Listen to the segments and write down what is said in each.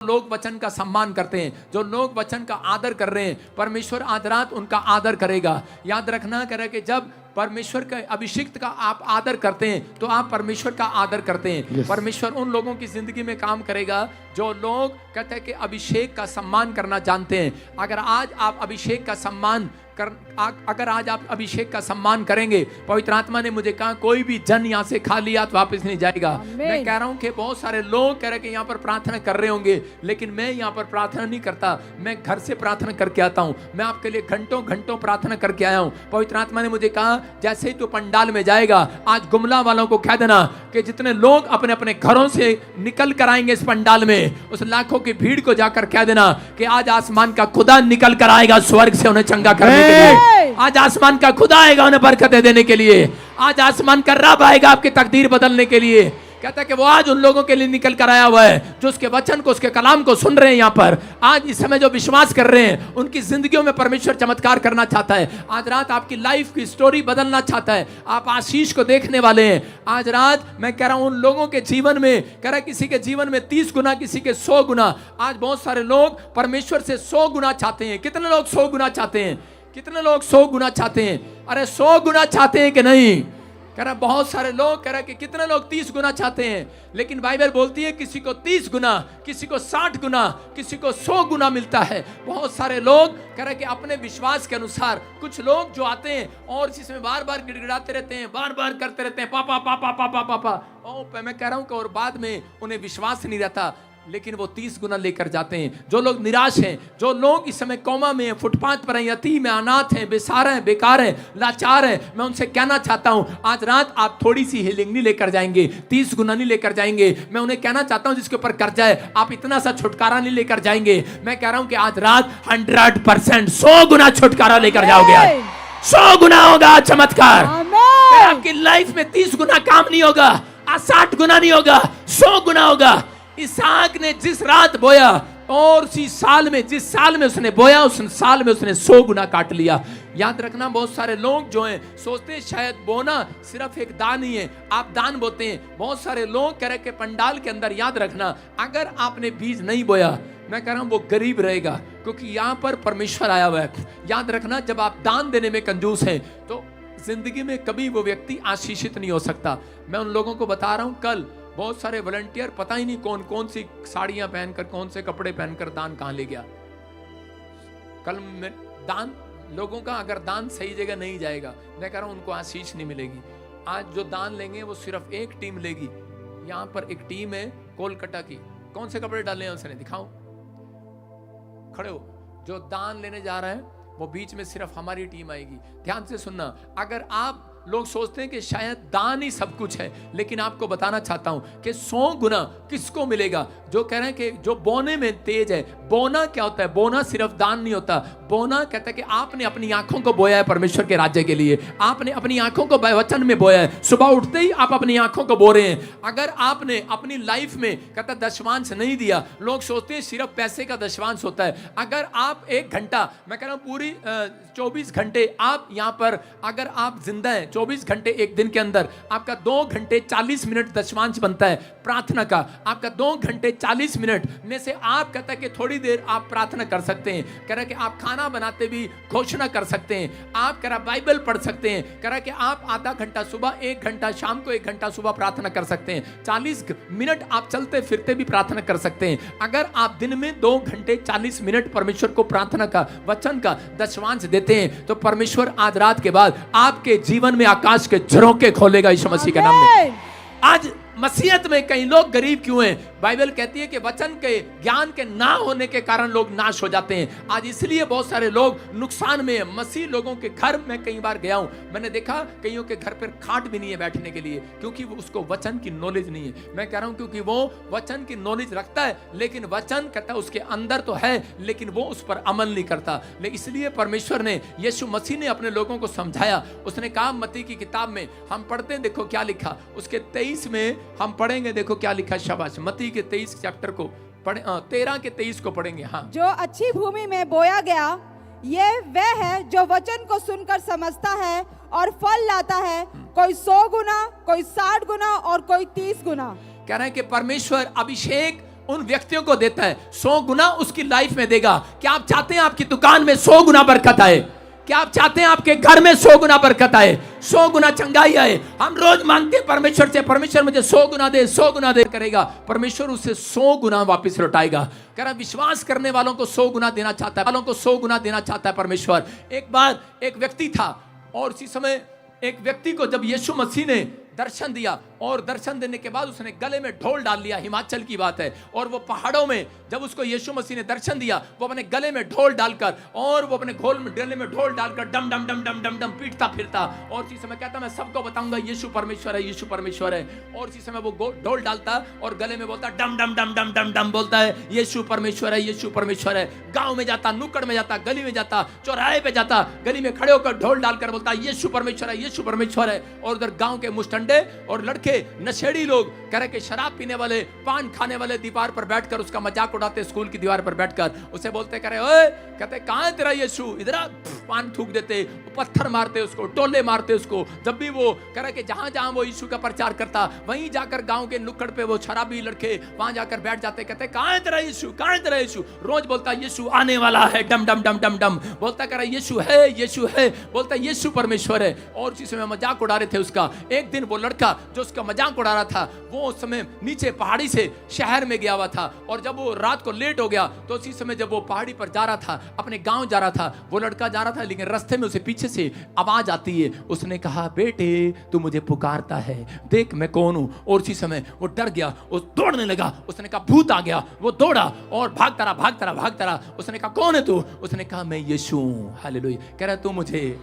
लोग वचन का सम्मान करते हैं, जो लोग वचन का आदर कर रहे हैं, परमेश्वर आज रात उनका आदर करेगा। याद रखना करे कि जब परमेश्वर के अभिषिक्त का आप आदर करते हैं तो आप परमेश्वर का आदर करते हैं। परमेश्वर उन लोगों की जिंदगी में काम करेगा जो लोग कहते हैं कि अभिषेक का सम्मान करना जानते हैं। अगर आज आप अभिषेक का सम्मान करेंगे, पवित्र आत्मा ने मुझे कहा कोई भी जन यहाँ से खाली हाथ वापस नहीं जाएगा। मैं कह रहा हूँ कि बहुत सारे लोग कह रहे हैं कि यहाँ पर प्रार्थना कर रहे होंगे, लेकिन मैं यहाँ पर प्रार्थना नहीं करता, मैं घर से प्रार्थना करके आता हूँ। मैं आपके लिए घंटों घंटों प्रार्थना करके आया हूँ। पवित्र आत्मा ने मुझे कहा जैसे ही तू पंडाल में जाएगा, आज गुमला वालों को कह देना कि जितने लोग अपने अपने घरों से निकल कर आएंगे इस पंडाल में, उस लाखों की भीड़ को जाकर कह देना कि आज आसमान का खुदा निकल कर आएगा स्वर्ग से उन्हें चंगा करने के लिए। आज आसमान का खुदा आएगा उन्हें बरकतें देने के लिए। आज आसमान का रब आएगा आपकी तकदीर बदलने के लिए। कहता है कि वो आज उन लोगों के लिए निकल कर आया हुआ है जो उसके वचन को, उसके कलाम को सुन रहे हैं। यहाँ पर आज इस समय जो विश्वास कर रहे हैं, उनकी जिंदगियों में परमेश्वर चमत्कार करना चाहता है। आज रात आपकी लाइफ की स्टोरी बदलना चाहता है। आप आशीष को देखने वाले हैं। आज रात मैं कह रहा हूं उन लोगों के जीवन में, कह रहा किसी के जीवन में 30 गुना, किसी के 100 गुना। आज बहुत सारे लोग परमेश्वर से 100 गुना चाहते हैं। कितने लोग 100 गुना चाहते हैं? कितने लोग 100 गुना चाहते हैं? अरे 100 गुना चाहते हैं कि नहीं? कह रहा बहुत सारे लोग कह रहा कि कितने लोग 30 गुना चाहते हैं, लेकिन बाइबल बोलती है किसी को 30 गुना, किसी को 60 गुना, किसी को 100 गुना मिलता है। बहुत सारे लोग कह रहे कि अपने विश्वास के अनुसार, कुछ लोग जो आते हैं और इसमें बार बार गिड़गिड़ाते रहते हैं, बार बार करते रहते हैं पापा पापा पापा पापा। मैं कह रहा हूं कि और बाद में उन्हें विश्वास नहीं रहता, लेकिन वो 30 गुना लेकर जाते हैं। जो लोग निराश हैं, जो लोग इस समय कोमा में हैं, फुटपाथ पर हैं, यतीम हैं, अनाथ हैं, बेसहारा हैं, बेकार हैं, लाचार हैं, मैं उनसे कहना चाहता हूं आज रात आप थोड़ी सी हीलिंग नहीं लेकर जाएंगे, 30 गुना नहीं लेकर जाएंगे। मैं उन्हें कहना चाहता हूं जिसके ऊपर कर्जा है, आप इतना सा छुटकारा नहीं लेकर जाएंगे। मैं कह रहा हूं कि आज रात 100% 100 गुना छुटकारा लेकर जाओगे। आज 100 गुना होगा चमत्कार। आपकी लाइफ में 30 गुना काम नहीं होगा, आज 60 गुना नहीं होगा, 100 गुना होगा। इसहाक ने जिस रात बोया और उसी साल में, जिस साल में उसने बोया, उस साल में उसने 100 गुना काट लिया। याद रखना बहुत सारे लोग जो हैं सोचते हैं शायद बोना सिर्फ एक दान ही है, आप दान बोते हैं। बहुत सारे लोग कह रहे कि पंडाल के अंदर, याद रखना अगर आपने बीज नहीं बोया, मैं कह रहा हूं वो गरीब रहेगा, क्योंकि यहां पर परमेश्वर आया हुआ है। याद रखना जब आप दान देने में कंजूस हैं तो जिंदगी में कभी वो व्यक्ति आशीषित नहीं हो सकता। मैं उन लोगों को बता रहा हूं, कल बहुत सारे वॉलंटियर पता ही नहीं कौन कौन सी साड़ियां पहनकर, कौन से कपड़े पहनकर दान कहां ले गया। कल में दान लोगों का, अगर दान सही जगह नहीं जाएगा, मैं कह रहा हूं उनको आशीष नहीं मिलेगी। आज जो दान लेंगे वो सिर्फ एक टीम लेगी। यहां पर एक टीम है कोलकाता की, कौन से कपड़े डाले हैं उसने दिखाओ, खड़े हो। जो दान लेने जा रहा है वो बीच में सिर्फ हमारी टीम आएगी। ध्यान से सुनना, अगर आप लोग सोचते हैं कि शायद दान ही सब कुछ है, लेकिन आपको बताना चाहता हूं कि 100 गुना किसको मिलेगा? जो कह रहे हैं कि जो बोने में तेज है। बोना क्या होता है? बोना सिर्फ दान नहीं होता। बोना कहता है कि आपने अपनी आंखों को बोया है परमेश्वर के राज्य के लिए, आपने अपनी आंखों को वचन में बोया है। सुबह उठते ही आप अपनी आंखों को बो रहे हैं। अगर आपने अपनी लाइफ में कहता दशमांश नहीं दिया, लोग सोचते हैं सिर्फ पैसे का दशमांश होता है। अगर आप 1 घंटा, मैं कह रहा हूं पूरी 24 घंटे आप यहां पर, अगर आप जिंदा हैं 24 घंटे एक दिन के अंदर, आपका 2 घंटे 40 मिनट दशमांश बनता है प्रार्थना का। आपका 2 घंटे 40 मिनट में से आप कहता है कि थोड़ी देर आप प्रार्थना कर सकते हैं। कह रहा है कि आप खाना बनाते भी घोषणा कर सकते हैं, आप कह रहा बाइबल पढ़ सकते हैं। कह रहा है कि आप आधा घंटा सुबह, 1 घंटा शाम को, 1 घंटा सुबह प्रार्थना कर सकते हैं। 40 मिनट आप चलते फिरते भी प्रार्थना कर सकते हैं। अगर आप दिन में 2 घंटे 40 मिनट परमेश्वर को प्रार्थना का, वचन का दशमांश देते हैं, तो परमेश्वर आज रात के बाद आपके जीवन में आकाश के झरोखे खोलेगा यीशु मसीह के नाम में। आज मसीहत में कई लोग गरीब क्यों हैं? बाइबल कहती है कि वचन के ज्ञान के ना होने के कारण लोग नाश हो जाते हैं। आज इसलिए बहुत सारे लोग नुकसान में हैं। मसीह लोगों के घर में कई बार गया हूं, मैंने देखा कईयों के घर पर खाट भी नहीं है बैठने के लिए, क्योंकि वो उसको वचन की नॉलेज नहीं है। मैं कह रहा हूं क्योंकि वो वचन की नॉलेज रखता है, लेकिन वचन कहता है उसके अंदर तो है, लेकिन वो उस पर अमल नहीं करता। इसलिए परमेश्वर ने, यीशु मसीह ने अपने लोगों को समझाया। उसने कहा मत्ती की किताब में हम पढ़ते हैं, देखो क्या लिखा, उसके 23 में हम पढ़ेंगे, देखो क्या लिखा। शाबाश, मत्ती के 23 चैप्टर को पढ़े, 13 के 23 को पढ़ेंगे। हाँ, जो अच्छी भूमि में बोया गया ये वह है जो वचन को सुनकर समझता है और फल लाता है, कोई 100 गुना, कोई 60 गुना और कोई 30 गुना। कह रहे हैं कि परमेश्वर अभिषेक उन व्यक्तियों को देता है 100 गुना उसकी लाइफ में देगा। क्या आप चाहते हैं आपकी दुकान में 100 गुना बरकत आए? क्या आप चाहते हैं आपके घर में 100 गुना बरकत आए, 100 गुना चंगाई आए? हम रोज मांगते हैं परमेश्वर से, परमेश्वर मुझे 100 गुना दे, 100 गुना दे करेगा, परमेश्वर उसे 100 गुना वापस लौटाएगा। कह रहा विश्वास करने वालों को 100 गुना देना चाहता है, वालों को 100 गुना देना चाहता है परमेश्वर। एक बार एक व्यक्ति था और उसी समय एक व्यक्ति को जब यीशु मसीह ने दर्शन दिया और दर्शन देने के बाद उसने गले में ढोल डाल लिया, हिमाचल की बात है, और वो पहाड़ों में जब उसको यीशु मसीह ने दर्शन दिया वो अपने गले में ढोल डालकर और वो अपने गले में ढोल डालकर डम डम डम डम डम डम पीटता फिरता और इसी समय कहता मैं सबको बताऊंगा यीशु परमेश्वर है, यीशु परमेश्वर है। और इसी समय वो ढोल डालता और गले में बोलता डम डम डम डम डम डम बोलता है यीशु परमेश्वर है, यीशु परमेश्वर है। गांव में जाता, नुक्कड़ में जाता, गली में जाता, चौराहे पे जाता, गली में खड़े होकर ढोल डालकर बोलता यीशु परमेश्वर है, यीशु परमेश्वर है। और उधर गांव के मुस्टंडे और लड़के नशेड़ी लोग कह रहे कि शराब पीने वाले, पान खाने वाले दीवार पर बैठकर उसका मजाक उड़ाते, स्कूल की दीवार पर बैठकर उसे बोलते करे ओए, कहते कहां है तेरा यीशु, इधर पान थूक देते, पत्थर मारते उसको, टोले मारते उसको। जब भी वो कह रहे कि जहां जहां वो यीशु का प्रचार करता वहीं जाकर गांव के नुक्कड़ पे वो शराबी लड़के वहां जाकर बैठ जाते, कहते कहां है तेरा यीशु, कहां है तेरा यीशु। रोज बोलता यीशु आने वाला है, डम डम डम डम डम बोलता, कह रहा यीशु है, यीशु है, बोलता यीशु परमेश्वर है। और उसी समय मजाक उड़ा रहे थे उसका। एक दिन वो लड़का जो उसका मजाक उड़ा रहा था वो उस समय नीचे पहाड़ी से शहर में गया हुआ था और जब वो रात को लेट हो गया तो उसी समय जब वो पहाड़ी पर जा रहा था, अपने गांव जा रहा था, वो लड़का जा रहा था लेकिन रास्ते में उसे पीछे से आवाज आती है। उसने कहा बेटे तू मुझे पुकारता है, देख मैं कौन हूं। और उसी समय वो डर गया, वो दौड़ने लगा। उसने कहा भूत आ गया। वो दौड़ा और भागता रहा। उसने कहा कौन है तू? उसने कहा मैं यीशु हूं। हालेलुया। कह रहा तू मुझे,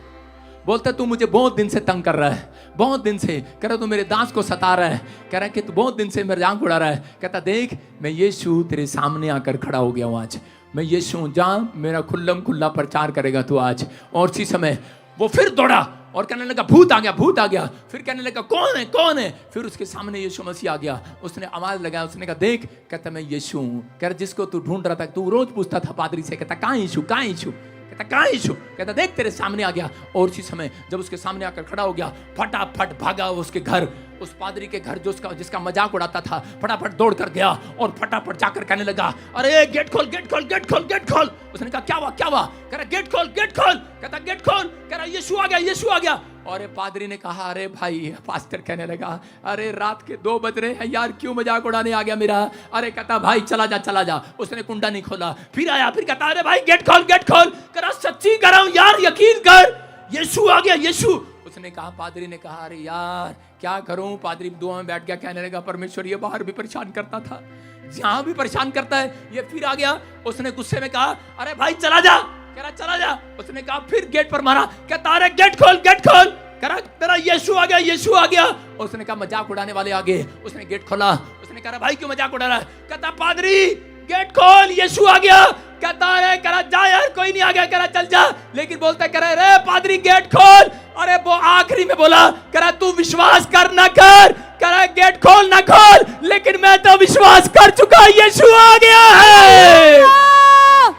बोलता तू मुझे बहुत दिन से तंग कर रहा है, बहुत दिन से। कह रहा तू मेरे दांत को सता रहा है, कह रहा कि तू बहुत दिन से मेरे जान उड़ा रहा है। कहता देख मैं यीशु तेरे सामने आकर खड़ा हो गया हूं आज, मैं यीशु हूं, जा मेरा खुल्लम खुल्ला प्रचार करेगा तू आज। और उसी समय वो फिर दौड़ा और कहने लगा भूत आ गया, भूत आ गया। फिर कहने लगा कौन है, कौन है? फिर उसके सामने यीशु मसीह आ गया। उसने आवाज लगाया, उसने कहा देख, कहता मैं यीशु हूं। कह रहा जिसको तू ढूंढ रहा था, तू रोज पूछता था पादरी से, कहता कहां यीशु, कहां यीशु, कहता कहां यीशु, कहता देख तेरे सामने आ गया। और उसी समय जब उसके सामने आकर खड़ा हो गया फटाफट भागा उसके घर, उस पादरी के घर जो जिसका मजाक उड़ाता था, फटाफट दौड़ कर गया और फटाफट जाकर कहने लगा अरे गेट खोल, गेट खोल, गेट खोल, गेट खोल। उसने कहा क्या हुआ, क्या हुआ? कह रहा गेट खोल, गेट खोल। कहता गेट खोल। कह रहा यीशु आ गया, यीशु आ गया। और पादरी ने कहा अरे भाई, पास्टर कहने लगा अरे रात के 2 बज रहे हैं यार, क्यों मजाक उड़ाने आ गया मेरा? अरे कहता भाई चला जा, चला जा। उसने कुंडा नहीं खोला, फिर आया, फिर कहता अरे भाई गेट खोल, गेट खोल। कह रहा सच्ची कह रहा हूं यार, यकीन कर, यीशु आ गया, यीशु। उसने कहा, पादरी ने कहा अरे यार क्या करूं? पादरी दुआ में बैठ गया, कहने लगा परमेश्वर ये बाहर भी परेशान करता था, यहां भी परेशान करता है, ये फिर आ गया। उसने गुस्से में कहा अरे भाई चला जा। कह रहा चला जा। उसने कहा फिर गेट पर मारा, कहता अरे गेट खोल, गेट खोल। कह रहा तेरा यीशु आ गया, यीशु आ गया। उसने कहा मजाक उड़ाने वाले आ गए। उसने गेट खोला। उसने कहा भाई क्यों मजाक उड़ा रहा है? कहता पादरी गेट खोल, यीशु आ गया। कहता है कह रहा जा यार, कोई नहीं आ गया। कह रहा चल जा। लेकिन बोलता कह रहा रे पादरी गेट खोल। अरे वो आखिरी में बोला, कह रहा तू विश्वास कर ना कर, कह रहा गेट खोल ना खोल, लेकिन मैं तो विश्वास कर चुका, यीशु आ गया है।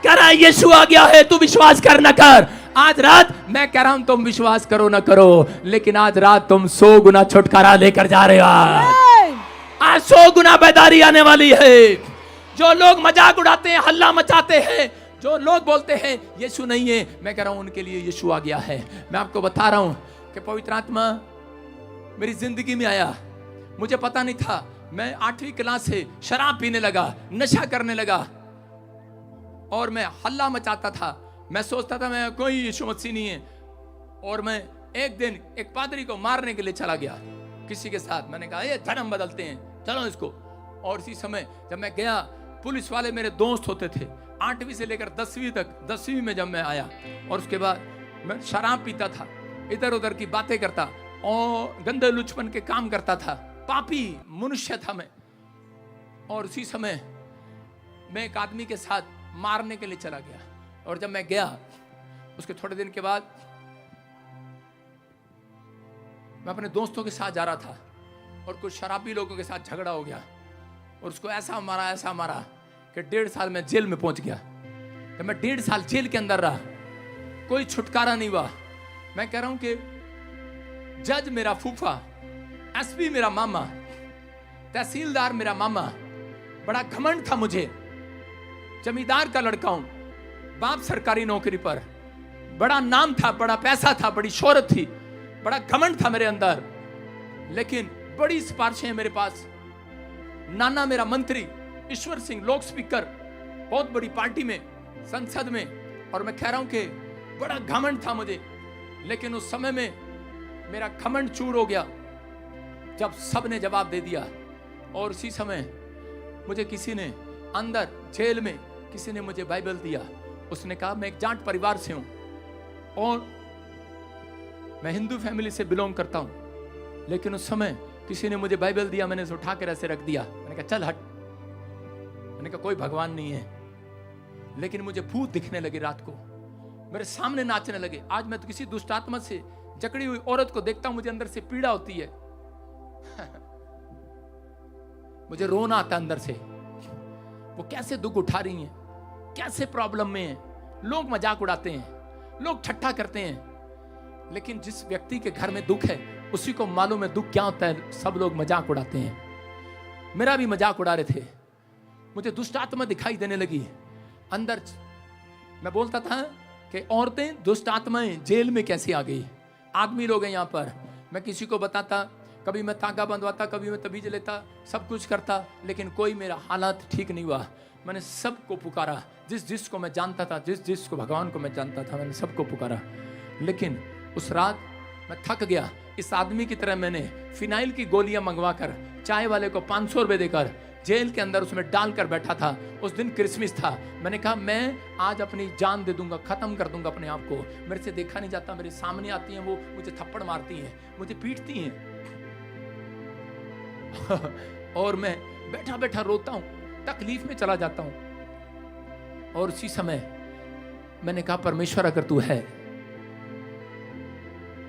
कह रहा यीशु आ गया है, तू विश्वास कर ना कर। आज रात मैं कह रहा हूं तुम विश्वास करो ना करो, लेकिन आज रात तुम 100 गुना छुटकारा लेकर जा रहे हो। आज 100 गुना बेदारी आने वाली है। जो लोग मजाक उड़ाते हैं, हल्ला मचाते हैं, जो लोग बोलते हैं यीशु नहीं है, मैं कह रहा हूं उनके लिए यीशु आ गया है। मैं आपको बता रहा हूं कि पवित्र आत्मा मेरी जिंदगी में आया, मुझे पता नहीं था। मैं 8वीं क्लास से शराब पीने लगा, नशा करने लगा और मैं हल्ला मचाता था। मैं सोचता था मैं कोई यीशु मसीह नहीं है। और मैं एक दिन एक पादरी को मारने के लिए चला गया किसी के साथ। मैंने कहा ये धर्म बदलते हैं, चलो इसको। और इसी समय जब मैं गया, पुलिस वाले मेरे दोस्त होते थे 8वीं से लेकर 10वीं तक। 10वीं में जब मैं आया और उसके बाद मैं शराब पीता था, इधर उधर की बातें करता और गंदे लुचपन के काम करता था, पापी मनुष्य था मैं। और उसी समय मैं एक आदमी के साथ मारने के लिए चला गया। और जब मैं गया उसके थोड़े दिन के बाद मैं अपने दोस्तों के साथ जा रहा था और कुछ शराबी लोगों के साथ झगड़ा हो गया और उसको ऐसा मारा कि 1.5 साल में जेल में पहुंच गया। तो मैं 1.5 साल जेल के अंदर रहा, कोई छुटकारा नहीं हुआ। मैं कह रहा हूं कि जज मेरा फूफा, एसपी मेरा मामा, तहसीलदार मेरा मामा, बड़ा घमंड था मुझे, जमींदार का लड़का हूं, बाप सरकारी नौकरी पर, बड़ा नाम था, बड़ा पैसा था, बड़ी शोहरत थी, बड़ा घमंड था मेरे अंदर। लेकिन बड़ी सिफारिशें मेरे पास, नाना मेरा मंत्री, ईश्वर सिंह लोक स्पीकर, बहुत बड़ी पार्टी में, संसद में, और मैं कह रहा हूं कि बड़ा घमंड था मुझे। लेकिन उस समय में मेरा घमंड चूर हो गया जब सब ने जवाब दे दिया। और उसी समय मुझे किसी ने अंदर जेल में, किसी ने मुझे बाइबल दिया। उसने कहा मैं एक जाट परिवार से हूं और मैं हिंदू फैमिली से बिलोंग करता हूं, लेकिन उस समय किसी ने मुझे बाइबल दिया, मैंने उसे उठा कर ऐसे रख दिया। मैंने कहा चल हट। मैंने कहा कोई भगवान नहीं है। लेकिन मुझे भूत दिखने लगे, रात को मेरे सामने नाचने लगे। आज मैं तो किसी दुष्ट आत्मा से जकड़ी हुई औरत को देखता हूं, मुझे अंदर से पीड़ा होती है। मुझे रोना आता अंदर से, वो कैसे दुख उठा रही हैं, कैसे प्रॉब्लम में हैं। लोग मजाक उड़ाते हैं, लोग ठट्ठा करते हैं, लेकिन जिस व्यक्ति के घर में दुख है उसी को मालूम है दुख क्या होता है। सब लोग मजाक उड़ाते हैं, मेरा भी मजाक उड़ा रहे थे। मुझे दुष्ट आत्मा दिखाई देने लगी अंदर। मैं बोलता था कि औरतें दुष्ट आत्माएं जेल में कैसे आ गई, आदमी लोग हैं यहाँ पर। मैं किसी को बताता, कभी मैं तागा बंधवाता, कभी मैं तबीज लेता, सब कुछ करता, लेकिन कोई मेरा हालात ठीक नहीं हुआ। मैंने सबको पुकारा, जिस जिसको मैं जानता था, जिस जिसको भगवान को मैं जानता था, मैंने सबको पुकारा। लेकिन उस रात मैं थक गया। इस आदमी की तरह मैंने फिनाइल की गोलियां मंगवा कर चाय वाले को 500 रुपए देकर जेल के अंदर उसमें डालकर बैठा था। उस दिन क्रिसमस था। मैंने कहा मैं आज अपनी जान दे दूंगा, खत्म कर दूंगा अपने आप को। मेरे से देखा नहीं जाता, मेरे सामने आती हैं, वो मुझे थप्पड़ मारती हैं, मुझे पीटती हैं। और मैं बैठा बैठा रोता हूं, तकलीफ में चला जाता हूं। और उसी समय मैंने कहा परमेश्वर अगर तू है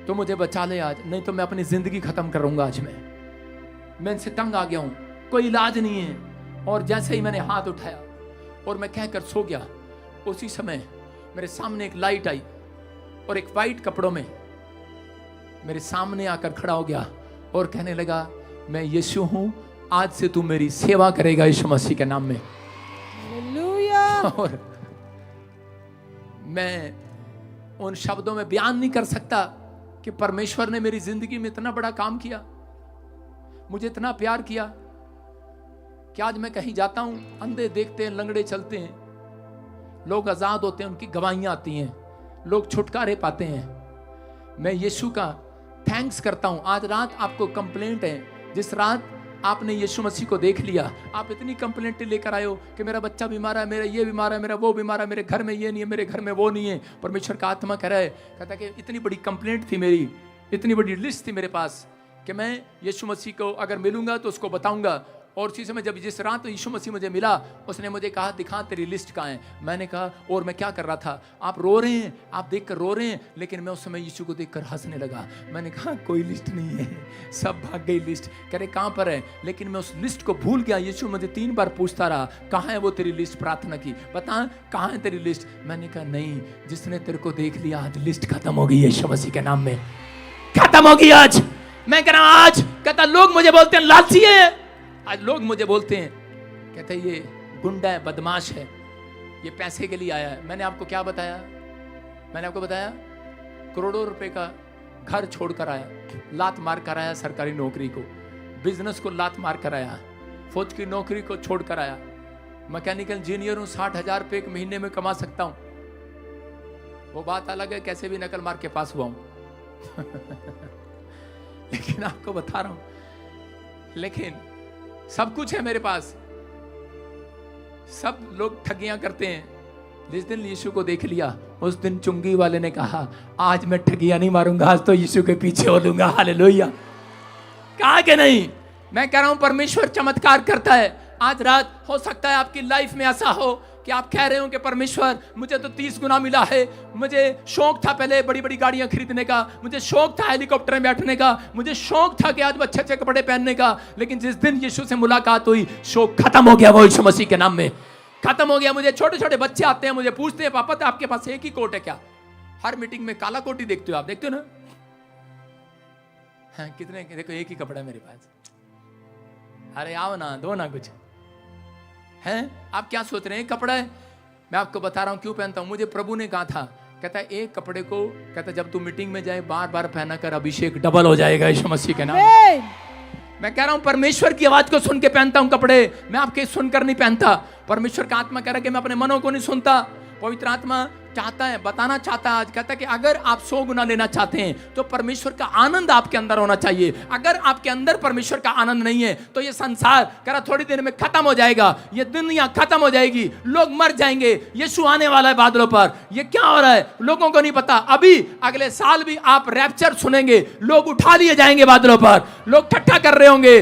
तो मुझे बचा ले आज, नहीं तो मैं अपनी जिंदगी खत्म करूंगा। आज मैं इनसे तंग आ गया हूं, कोई इलाज नहीं है। और जैसे ही मैंने हाथ उठाया और मैं कहकर सो गया, उसी समय मेरे सामने एक लाइट आई और एक वाइट कपड़ों में मेरे सामने आकर खड़ा हो गया और कहने लगा मैं यीशु हूं, आज से तू मेरी सेवा करेगा यीशु मसीह के नाम में। हालेलुया। और मैं उन शब्दों में बयान नहीं कर सकता कि परमेश्वर ने मेरी जिंदगी में इतना बड़ा काम किया, मुझे इतना प्यार किया कि आज मैं कहीं जाता हूं, अंधे देखते हैं, लंगड़े चलते हैं, लोग आजाद होते हैं, उनकी गवाहियां आती हैं, लोग छुटकारे पाते हैं। मैं यीशु का थैंक्स करता हूं। आज रात आपको कंप्लेंट है, जिस रात आपने यीशु मसीह को देख लिया, आप इतनी कंप्लेंट लेकर आए हो कि मेरा बच्चा बीमार है, मेरा ये बीमार है, मेरा वो बीमार है, मेरे घर में ये नहीं है, मेरे घर में वो नहीं है। परमेश्वर का आत्मा कह रहा है, कहता है कि इतनी बड़ी कंप्लेंट थी मेरी, इतनी बड़ी लिस्ट थी मेरे पास कि मैं यीशु मसीह को अगर मिलूंगा तो उसको बताऊंगा। और उसी समय जब जिस रात यीशु मसीह मुझे मिला, उसने मुझे कहा दिखा तेरी लिस्ट कहाँ है। मैंने कहा और मैं क्या कर रहा था, आप रो रहे हैं, आप देखकर रो रहे हैं, लेकिन मैं उस समय यीशु को देखकर हंसने लगा। मैंने कहा कोई लिस्ट नहीं है, सब भाग गई लिस्ट। कह रहे कहाँ पर है, लेकिन मैं उस लिस्ट को भूल गया। यीशु मुझे 3 बार पूछता रहा कहाँ है वो तेरी लिस्ट, प्रार्थना की, बता कहाँ है तेरी लिस्ट। मैंने कहा नहीं, जिसने तेरे को देख लिया आज लिस्ट खत्म हो गई यीशु मसीह के नाम में, खत्म हो गई आज। मैं कह रहा हूं आज, कहता लोग मुझे बोलते हैं लालची है, आज लोग मुझे बोलते हैं, कहते हैं ये गुंडा है, बदमाश है, ये पैसे के लिए आया है। मैंने आपको क्या बताया, मैंने आपको बताया करोड़ों रुपए का घर छोड़कर आया, लात मार कर आया, सरकारी नौकरी को, बिजनेस को लात मार कर आया, फौज की नौकरी को छोड़कर आया, मैकेनिकल इंजीनियर हूं, 60,000 रुपये एक महीने में कमा सकता हूं। वो बात अलग है कैसे भी नकल मार के पास हुआ हूं। लेकिन आपको बता रहा हूं, लेकिन सब कुछ है मेरे पास। सब लोग ठगियां करते हैं। जिस दिन यीशु को देख लिया, उस दिन चुंगी वाले ने कहा आज मैं ठगियां नहीं मारूंगा, आज तो यीशु के पीछे हो लूंगा। हालेलुया। कहा कि नहीं, मैं कह रहा हूं परमेश्वर चमत्कार करता है। आज रात हो सकता है आपकी लाइफ में ऐसा हो कि आप कह रहे हो कि परमेश्वर मुझे तो 30 गुना मिला है। मुझे शौक था पहले बड़ी बड़ी गाड़ियां खरीदने का, मुझे शौक था हेलीकॉप्टर में बैठने का, मुझे शौक था कि आज अच्छे अच्छे कपड़े पहनने का, लेकिन जिस दिन यीशु से मुलाकात हुई शौक खत्म हो गया। वो यीशु मसीह के नाम में खत्म हो गया। मुझे छोटे छोटे बच्चे आते हैं, मुझे पूछते हैं पापा तो आपके पास एक ही कोट है क्या? हर मीटिंग में काला कोट ही देखते हो आप, देखते हो ना? हाँ, कितने देखो एक ही कपड़ा है मेरे पास। अरे आओ ना, दो ना कुछ। हैं? आप क्या सोच रहे हैं कपड़ा है? मैं आपको बता रहा हूं क्यों पहनता हूं। मुझे प्रभु ने कहा था, कहता है एक कपड़े को, कहता है जब तू मीटिंग में जाए बार बार पहना कर, अभिषेक डबल हो जाएगा यीशु मसीह के नाम। मैं कह रहा हूं परमेश्वर की आवाज को सुन के पहनता हूं कपड़े, मैं आपके सुनकर नहीं पहनता। परमेश्वर का आत्मा कह रहा है कि मैं अपने मनों को नहीं सुनता। पवित्र आत्मा चाहता है, बताना चाहता है आज, कहता है कि अगर आप 100 गुना लेना चाहते हैं तो परमेश्वर का आनंद आपके अंदर होना चाहिए। अगर आपके अंदर परमेश्वर का आनंद नहीं है तो ये संसार कह रहा थोड़ी देर में खत्म हो जाएगा, ये दुनिया खत्म हो जाएगी, लोग मर जाएंगे, यीशु आने वाला है बादलों पर। ये क्या हो रहा है लोगों को नहीं पता। अभी अगले साल भी आप रैप्चर सुनेंगे, लोग उठा लिए जाएंगे बादलों पर, लोग ठट्ठा कर रहे होंगे,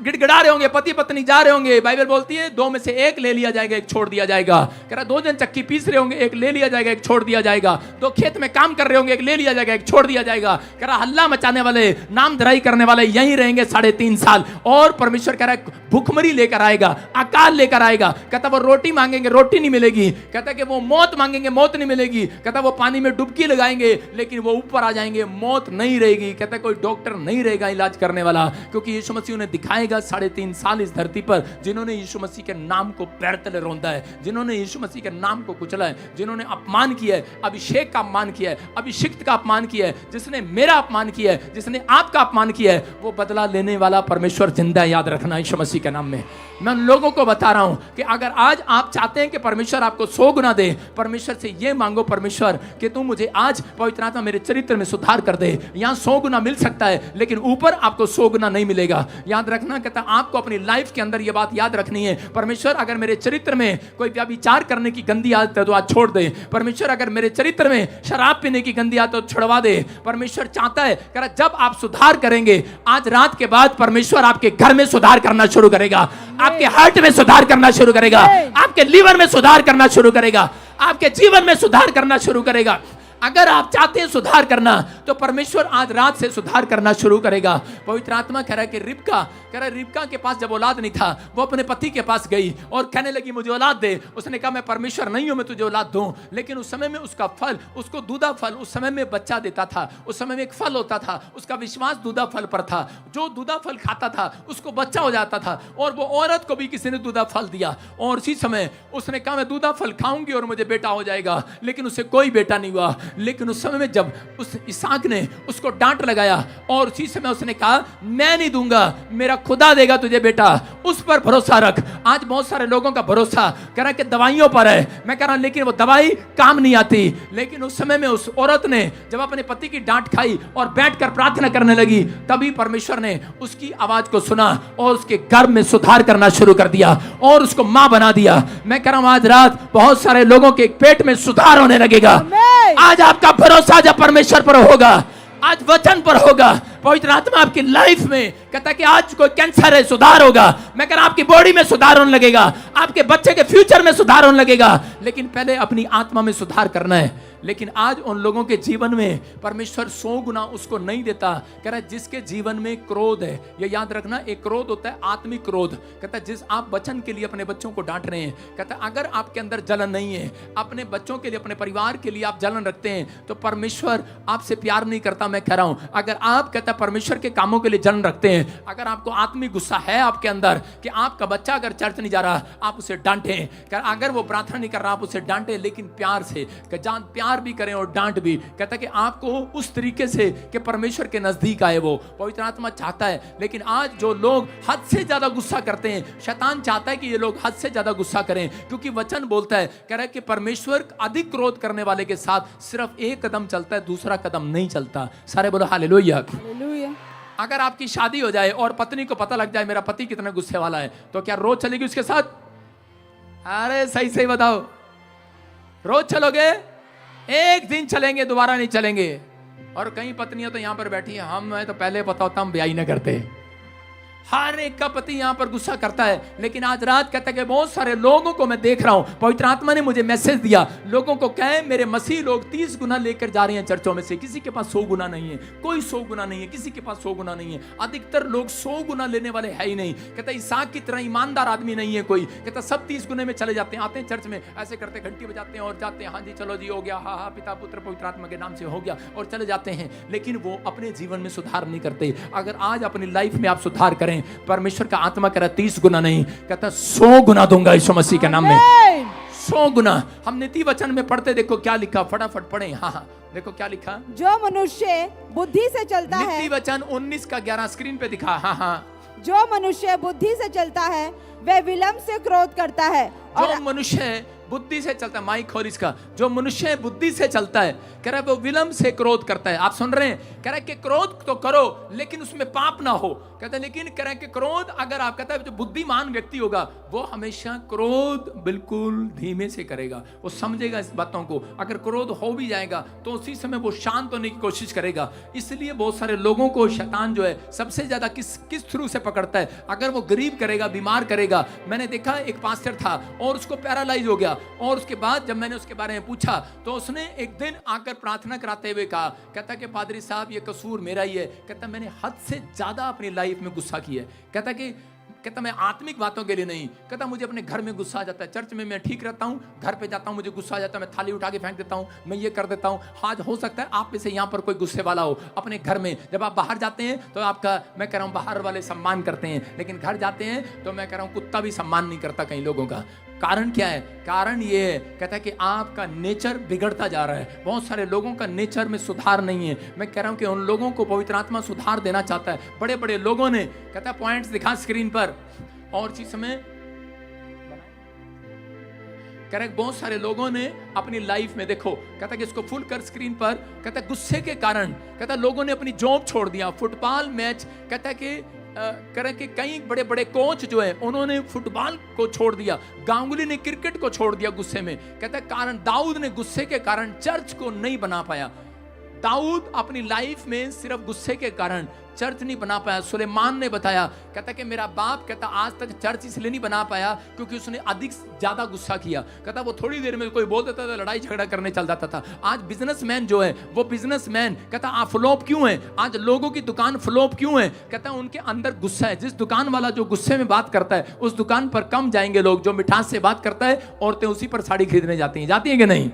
गिड़गिड़ा रहे होंगे, पति पत्नी जा रहे होंगे। बाइबल बोलती है 2 में से 1 ले लिया जाएगा, 1 छोड़ दिया जाएगा। कह रहा 2 जन चक्की पीस रहे होंगे, 1 ले लिया जाएगा, 1 छोड़ दिया जाएगा। 2 खेत में काम कर रहे होंगे, 1 ले लिया जाएगा, 1 छोड़ दिया जाएगा। कह रहा हल्ला मचाने वाले, नाम धराई करने वाले यहीं रहेंगे 3.5 साल। और परमेश्वर कह रहा है भूखमरी लेकर आएगा, अकाल लेकर आएगा। कहता वो रोटी मांगेंगे, रोटी नहीं मिलेगी। कहता कि वो मौत मांगेंगे, मौत नहीं मिलेगी। कहता वो पानी में डुबकी लगाएंगे लेकिन वो ऊपर आ जाएंगे, मौत नहीं रहेगी। कहता कोई डॉक्टर नहीं रहेगा इलाज करने वाला, क्योंकि यीशु मसीह उन्हें दिखाएगा 3.5 साल इस धरती पर जिन्होंने यीशु मसीह के नाम को पैर तले रौंदा है, जिन्होंने यीशु मसीह के नाम को कुचला है, जिन्होंने अपमान किया है, अभिषेक का अपमान किया है, अभिषिक्त का अपमान किया है, जिसने मेरा अपमान किया है, जिसने आपका अपमान किया है, वो बदला लेने वाला परमेश्वर जिंदा है। याद रखना यीशु मसीह के नाम में। मैं उन लोगों को बता रहा हूं कि अगर आज आप चाहते हैं कि परमेश्वर आपको 100 गुना दे, परमेश्वर से ये मांगो, परमेश्वर कि तू मुझे आज पवित्र आत्मा मेरे चरित्र में सुधार कर दे। यहां 100 गुना मिल सकता है लेकिन ऊपर आपको 100 गुना नहीं मिलेगा। याद रखना, कहता आपको अपनी लाइफ के अंदर ये बात याद रखनी है। परमेश्वर अगर मेरे चरित्र में कोई व्यभिचार करने की गंदी आदत है तो आज छोड़ दे। परमेश्वर अगर मेरे चरित्र में शराब पीने की गंदी आदत है तो छुड़वा दे। परमेश्वर चाहता है, कह रहा जब आप सुधार करेंगे, आज रात के बाद परमेश्वर आपके घर में सुधार करना शुरू करेगा, आपके हार्ट में सुधार करना शुरू करेगा, आपके लीवर में सुधार करना शुरू करेगा, आपके जीवन में सुधार करना शुरू करेगा। अगर आप चाहते हैं सुधार करना तो परमेश्वर आज रात से सुधार करना शुरू करेगा। पवित्र आत्मा कह रहा है कि रिबका के पास जब औलाद नहीं था, वो अपने पति के पास गई और कहने लगी मुझे औलाद दे। उसने कहा मैं परमेश्वर नहीं हूं, मैं तुझे औलाद दूं। लेकिन उस समय में उसका फल, उसको दूधा फल उस समय में बच्चा देता था। उस समय में एक फल होता था, उसका विश्वास दूधा फल पर था। जो दूधा फल खाता था उसको बच्चा हो जाता था। और वो औरत को भी किसी ने दूधा फल दिया और उसी समय उसने कहा मैं दूधा फल खाऊंगी और मुझे बेटा हो जाएगा। लेकिन उसे कोई बेटा नहीं हुआ। लेकिन उस समय में जब उस इसहाक ने उसको डांट लगाया और उसी समय उसने कहा मैं नहीं दूंगा, मेरा खुदा देगा तुझे बेटा, उस पर भरोसा रख। आज बहुत सारे लोगों का भरोसा कह रहा कि दवाइयों पर है। मैं कह रहा हूं लेकिन वो दवाई काम नहीं आती। लेकिन उस समय में उस औरत ने जब अपने पति की डांट खाई और बैठकर प्रार्थना करने लगी, तभी परमेश्वर ने उसकी आवाज को सुना और उसके गर्भ में सुधार करना शुरू कर दिया और उसको मां बना दिया। मैं कह रहा हूं आज रात बहुत सारे लोगों के पेट में सुधार होने लगेगा। आज आपका भरोसा जब परमेश्वर पर होगा, आज वचन पर होगा, पवित्र आत्मा आपकी लाइफ में कहता है कि आज कोई कैंसर है सुधार होगा। मैं कह रहा आपकी बॉडी में सुधार होने लगेगा, आपके बच्चे के फ्यूचर में सुधार होने लगेगा। लेकिन पहले अपनी आत्मा में सुधार करना है। लेकिन आज उन लोगों के जीवन में परमेश्वर 100 गुना उसको नहीं देता। कह रहा है जिसके जीवन में क्रोध है, ये याद रखना, एक क्रोध होता है आत्मिक क्रोध। कहता है जिस आप वचन के लिए अपने बच्चों को डांट रहे हैं, कहता है अगर आपके अंदर जलन नहीं है, अपने बच्चों के लिए, अपने परिवार के लिए आप जलन रखते हैं, तो परमेश्वर आपसे प्यार नहीं करता। मैं कह रहा हूं अगर आप कहता परमेश्वर के कामों के लिए जलन रखते हैं, अगर आपको आत्मिक गुस्सा है आपके अंदर कि आपका बच्चा अगर चर्च नहीं जा रहा, आप उसे डांटें। अगर वो प्रार्थना नहीं कर रहा, आप उसे डांटें, लेकिन प्यार से, प्यार भी करें और डांट भी। कहता कि आपको उस तरीके से कि परमेश्वर के नजदीक आए, वो पवित्र आत्मा चाहता है। लेकिन आज जो लोग हद से ज्यादा गुस्सा करते हैं, शैतान चाहता है कि ये लोग हद से ज्यादा गुस्सा करें, क्योंकि वचन बोलता है, कह रहा है कि परमेश्वर अधिक क्रोध करने वाले के साथ सिर्फ एक कदम चलता है, दूसरा कदम नहीं चलता। सारे बोलो हालेलुया। अगर आपकी शादी हो जाए और पत्नी को पता लग जाए मेरा पति कितना गुस्से वाला है, तो क्या रोज चलेगी उसके साथ? अरे सही बताओ, रोज चलोगे? एक दिन चलेंगे, दोबारा नहीं चलेंगे। और कई पत्नियां तो यहां पर बैठी हैं, हमें तो पहले पता होता हम ब्याह ही ना करते। हर एक का पति यहां पर गुस्सा करता है। लेकिन आज रात कहता है कि बहुत सारे लोगों को मैं देख रहा हूं, पवित्र आत्मा ने मुझे मैसेज दिया, लोगों को कहे मेरे मसीह लोग 30 गुना लेकर जा रहे हैं चर्चों में से, किसी के पास 100 गुना नहीं है, कोई 100 गुना नहीं है, किसी के पास 100 गुना नहीं है। अधिकतर लोग 100 गुना लेने वाले है ही नहीं। कहता इसहाक की तरह ईमानदार आदमी नहीं है कोई। कहता सब 30 गुने में चले जाते हैं, आते हैं चर्च में ऐसे करते, घंटी बजाते हैं और जाते हैं, हाँ जी चलो जी हो गया, हाँ पिता पुत्र पवित्र आत्मा के नाम से हो गया, और चले जाते हैं। लेकिन वो अपने जीवन में सुधार नहीं करते। अगर आज अपनी लाइफ में आप सुधार करें, करें, परमेश्वर का आत्मा कह रहा 30 गुना नहीं, कहता 100 गुना दूंगा यीशु मसीह के नाम में। आमीन। 100 गुना। हम नीति वचन में पढ़ते, देखो क्या लिखा, फटाफट पढ़े। हाँ, देखो क्या लिखा। जो मनुष्य बुद्धि से चलता है, नीति वचन 19 का 11 स्क्रीन पे दिखा। हाँ, जो मनुष्य बुद्धि से चलता है वह विलंब से क्रोध करता है। और जो मनुष्य बुद्धि से चलता है, माइक खोल इसका, जो मनुष्य बुद्धि से चलता है, कह रहा है वो विलंब से क्रोध करता है। आप सुन रहे हैं, कह रहा है कि क्रोध तो करो लेकिन उसमें पाप ना हो। कहता है लेकिन कह रहा है कि क्रोध अगर आप, कहता है जो बुद्धिमान व्यक्ति होगा वो हमेशा क्रोध बिल्कुल धीमे से करेगा, वो समझेगा इस बातों को। अगर क्रोध हो भी जाएगा तो उसी समय वो शांत होने की कोशिश करेगा। इसलिए बहुत सारे लोगों को शैतान जो है सबसे ज्यादा किस थ्रू से पकड़ता है, अगर वो गरीब करेगा, बीमार करेगा। मैंने देखा एक पास्टर था और उसको पैरालाइज हो गया, और उसके बाद जब मैंने उसके बारे में पूछा तो उसने एक दिन आकर प्रार्थना कराते हुए कहा, कहता कि पादरी साहब ये कसूर मेरा ही है। कहता मैंने हद से ज्यादा अपनी लाइफ में गुस्सा किया है। कहता मैं आत्मिक बातों के लिए नहीं, कहता मुझे अपने घर में गुस्सा आ जाता है। चर्च में मैं ठीक रहता हूँ, घर पे जाता हूँ मुझे गुस्सा आ जाता है, मैं थाली उठा के फेंक देता हूँ, मैं ये कर देता हूँ। आज हो सकता है आप में से यहाँ पर कोई गुस्से वाला हो अपने घर में। जब आप बाहर जाते हैं तो आपका, मैं कह रहा हूँ बाहर वाले सम्मान करते हैं, लेकिन घर जाते हैं तो मैं कह रहा हूँ कुत्ता भी सम्मान नहीं करता कई लोगों का। कारण क्या है? कारण ये है, कहता है कि आपका नेचर बिगड़ता जा रहा है। बहुत सारे लोगों का नेचर में सुधार नहीं है। मैं कह रहा हूं कि उन लोगों को पवित्र आत्मा सुधार देना चाहता है। बड़े बड़े लोगों ने, कहता है पॉइंट्स दिखा स्क्रीन पर, और चीज में करेक्ट, बहुत सारे लोगों ने अपनी लाइफ में, देखो कहता कि इसको फुल कर स्क्रीन पर, कहता गुस्से के कारण, कहता लोगों ने अपनी जॉब छोड़ दिया। फुटबॉल मैच, कहता कि करें कि कई बड़े बड़े कोच जो है उन्होंने फुटबॉल को छोड़ दिया। गांगुली ने क्रिकेट को छोड़ दिया गुस्से में। कहता है कारण दाऊद ने गुस्से के कारण चर्च को नहीं बना पाया। दाऊद अपनी लाइफ में सिर्फ गुस्से के कारण चर्च नहीं बना पाया। सुलेमान ने बताया, कहता कि मेरा बाप, कहता आज तक चर्च इसलिए नहीं बना पाया क्योंकि उसने अधिक ज्यादा गुस्सा किया। कहता वो थोड़ी देर में कोई बोल देता था, लड़ाई झगड़ा करने चल जाता था। आज बिजनेसमैन जो है वो बिजनेसमैन, कहता आप फ्लॉप क्यों है? आज लोगों की दुकान फ्लॉप क्यों है? कहता उनके अंदर गुस्सा है। जिस दुकान वाला जो गुस्से में बात करता है उस दुकान पर कम जाएंगे लोग। जो मिठास से बात करता है, औरतें उसी पर साड़ी खरीदने जाती हैं कि नहीं?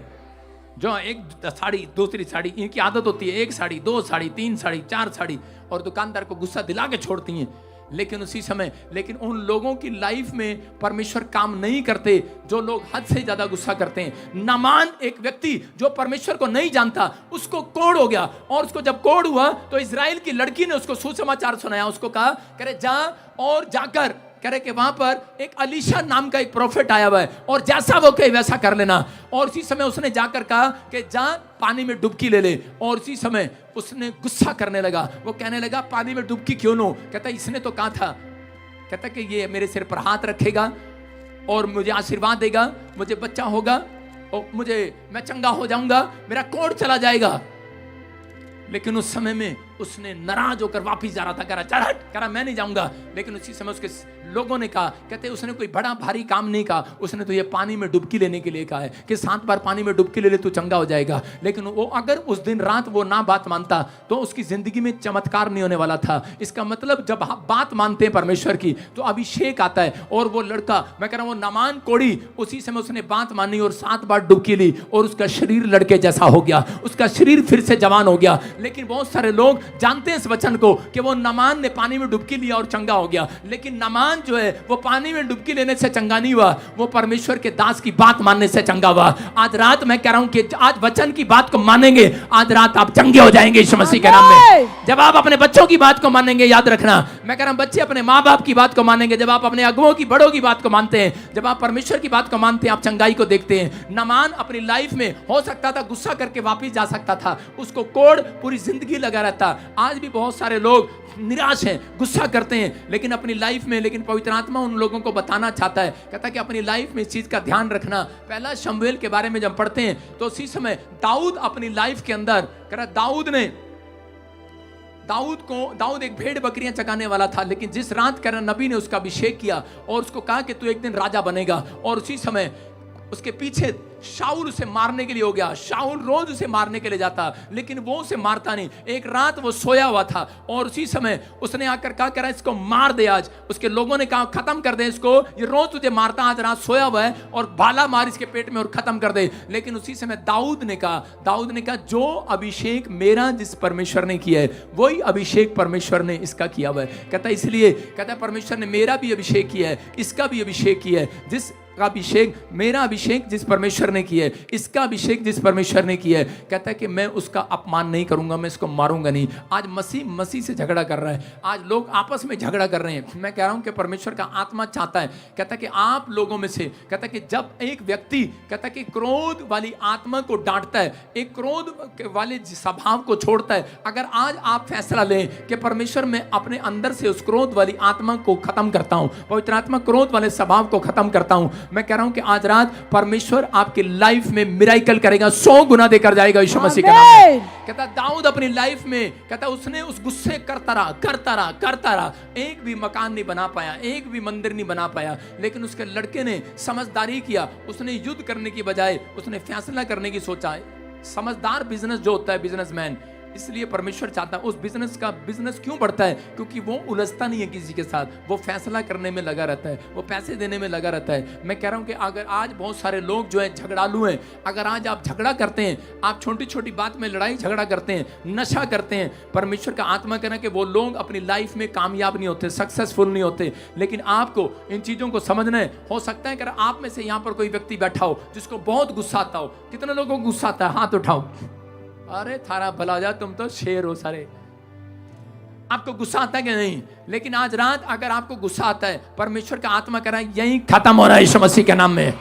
जो एक साड़ी दूसरी साड़ी, इनकी आदत होती है, एक साड़ी, दो साड़ी, तीन साड़ी, चार साड़ी, और दुकानदार को गुस्सा दिला के छोड़ती हैं। लेकिन उसी समय, लेकिन उन लोगों की लाइफ में परमेश्वर काम नहीं करते जो लोग हद से ज्यादा गुस्सा करते हैं। नामान एक व्यक्ति जो परमेश्वर को नहीं जानता, उसको कोढ़ हो गया, और उसको जब कोढ़ हुआ तो इजराइल की लड़की ने उसको सुसमाचार सुनाया। उसको कहा, करे जा और जाकर, करे कि वहां पर एक अलीशा नाम का एक प्रोफेट आया हुआ है और जैसा वो कहे वैसा कर लेना। और उसी समय उसने जाकर कहा कि जा पानी में डुबकी ले ले। और उसी समय उसने गुस्सा करने लगा। वो कहने लगा पानी में डुबकी क्यों लो? कहता इसने तो कहा था, कहता कि ये मेरे सिर पर हाथ रखेगा और मुझे आशीर्वाद देगा, मुझे बच्चा होगा और मैं चंगा हो जाऊंगा, मेरा कोढ़ चला जाएगा। लेकिन उस समय में उसने नाराज होकर वापिस जा रहा था, कह रहा मैं नहीं जाऊंगा। लेकिन उसी समय उसके लोगों ने कहा, कहते उसने कोई बड़ा भारी काम नहीं कहा, उसने तो ये पानी में डुबकी लेने के लिए कहा है कि 7 बार पानी में डुबकी ले ले तू चंगा हो जाएगा। लेकिन वो अगर उस दिन रात वो ना बात मानता तो उसकी जिंदगी में चमत्कार नहीं होने वाला था। इसका मतलब जब आप बात मानते हैं परमेश्वर की तो अभिषेक आता है। और वो लड़का, मैं कह रहा हूँ वो नामान कोढ़ी, उसी समय उसने बात मानी और 7 बार डुबकी ली और उसका शरीर लड़के जैसा हो गया, उसका शरीर फिर से जवान हो गया। लेकिन बहुत सारे लोग जानते हैं इस वचन को कि वो नामान ने पानी में डुबकी लिया और चंगा हो गया। लेकिन नामान जो है वो पानी में डुबकी लेने से चंगा नहीं हुआ, वो परमेश्वर के दास की बात मानने से चंगा हुआ। आज रात मैं कह रहा हूं कि आज वचन की बात को मानेंगे, आज रात आप चंगे हो जाएंगे यीशु मसीह के नाम में। जब आप अपने बच्चों की बात को मानेंगे, याद रखना, मैं कह रहा हूं बच्चे अपने माँ बाप की बात को मानेंगे, जब आप अपने अगुओं की, बड़ों की बात को मानते हैं, जब आप परमेश्वर की बात को मानते हैं, आप चंगाई को देखते हैं। नामान अपनी लाइफ में हो सकता था गुस्सा करके वापिस जा सकता था, उसको कोढ़ पूरी जिंदगी लगा रहता। आज भी बहुत सारे लोग निराश हैं, गुस्सा करते हैं, लेकिन अपनी लाइफ में, लेकिन पवित्र आत्मा उन लोगों को बताना चाहता है, कहता है कि अपनी लाइफ में इस चीज का ध्यान रखना। पहला शमूएल के बारे में जब पढ़ते हैं तो उसी समय दाऊद अपनी लाइफ के अंदर, कह रहा दाऊद एक भेड़ बकरियां चगाने वाला था, लेकिन जिस रात कह रहा नबी ने उसका अभिषेक किया और उसको कहा कि तू एक दिन राजा बनेगा, और उसी समय उसके पीछे शाऊल उसे मारने के लिए हो गया। शाऊल रोज उसे मारने के लिए जाता, लेकिन वो उसे मारता नहीं। एक रात वो सोया हुआ था और उसी समय उसने आकर कहा, कह रहा इसको मार दे आज। उसके लोगों ने कहा खत्म कर दे इसको, ये रोज तुझे मारता, आज रात सोया हुआ है और भाला मार इसके पेट में और खत्म कर दे। लेकिन उसी समय दाऊद ने कहा जो अभिषेक मेरा जिस परमेश्वर ने किया है वही अभिषेक परमेश्वर ने इसका किया हुआ है। कहता इसलिए कहता परमेश्वर ने मेरा भी अभिषेक किया है, इसका भी अभिषेक किया है। जिस अभिषेक मेरा अभिषेक जिस परमेश्वर ने किया है, इसका अभिषेक जिस परमेश्वर ने किया है, कहता है कि मैं उसका अपमान नहीं करूंगा, मैं इसको मारूंगा नहीं। आज मसीह से झगड़ा कर रहा है, आज लोग आपस में झगड़ा कर रहे हैं। मैं कह रहा हूं कि परमेश्वर का आत्मा चाहता है, कहता है कि आप लोगों में से, कहता है कि जब एक व्यक्ति कहता है कि क्रोध वाली आत्मा को डांटता है, एक क्रोध वाले स्वभाव को छोड़ता है, अगर आज आप फैसला लें कि परमेश्वर मैं अपने अंदर से उस क्रोध वाली आत्मा को खत्म करता हूं, पवित्र आत्मा क्रोध वाले स्वभाव को खत्म करता हूं, मैं कह रहा हूं कि आज रात परमेश्वर आपकी लाइफ में मिराकल करेगा, 100 गुना देकर जाएगा यीशु मसीह के नाम में। कहता दाऊद अपनी लाइफ में कहता उसने उस गुस्से करता रहा, एक भी मकान नहीं बना पाया, एक भी मंदिर नहीं बना पाया। लेकिन उसके लड़के ने समझदारी किया, उसने युद्ध करने की बजाय उसने फैसला करने की सोचा। समझदार बिजनेस जो होता है, बिजनेसमैन, इसलिए परमेश्वर चाहता है उस बिजनेस क्यों बढ़ता है? क्योंकि वो उलझता नहीं है किसी के साथ, वो फैसला करने में लगा रहता है, वो पैसे देने में लगा रहता है। मैं कह रहा हूं कि अगर आज बहुत सारे लोग जो है झगड़ालू हैं, अगर आज आप झगड़ा करते हैं, आप छोटी छोटी बात में लड़ाई झगड़ा करते हैं, नशा करते हैं, परमेश्वर का आत्मा कहना कि वो लोग अपनी लाइफ में कामयाब नहीं होते, सक्सेसफुल नहीं होते। लेकिन आपको इन चीजों को समझना है। हो सकता है कि आप में से यहाँ पर कोई व्यक्ति बैठा हो जिसको बहुत गुस्सा आता हो। कितने लोगों को गुस्सा आता है? हाथ उठाओ। अरे थारा भला जा, तुम तो शेर हो सारे। आपको गुस्सा आता है कि नहीं? लेकिन आज रात अगर आपको गुस्सा आता है, परमेश्वर का आत्मा कह रहा है यही खत्म हो रहा है यीशु मसीह के नाम में।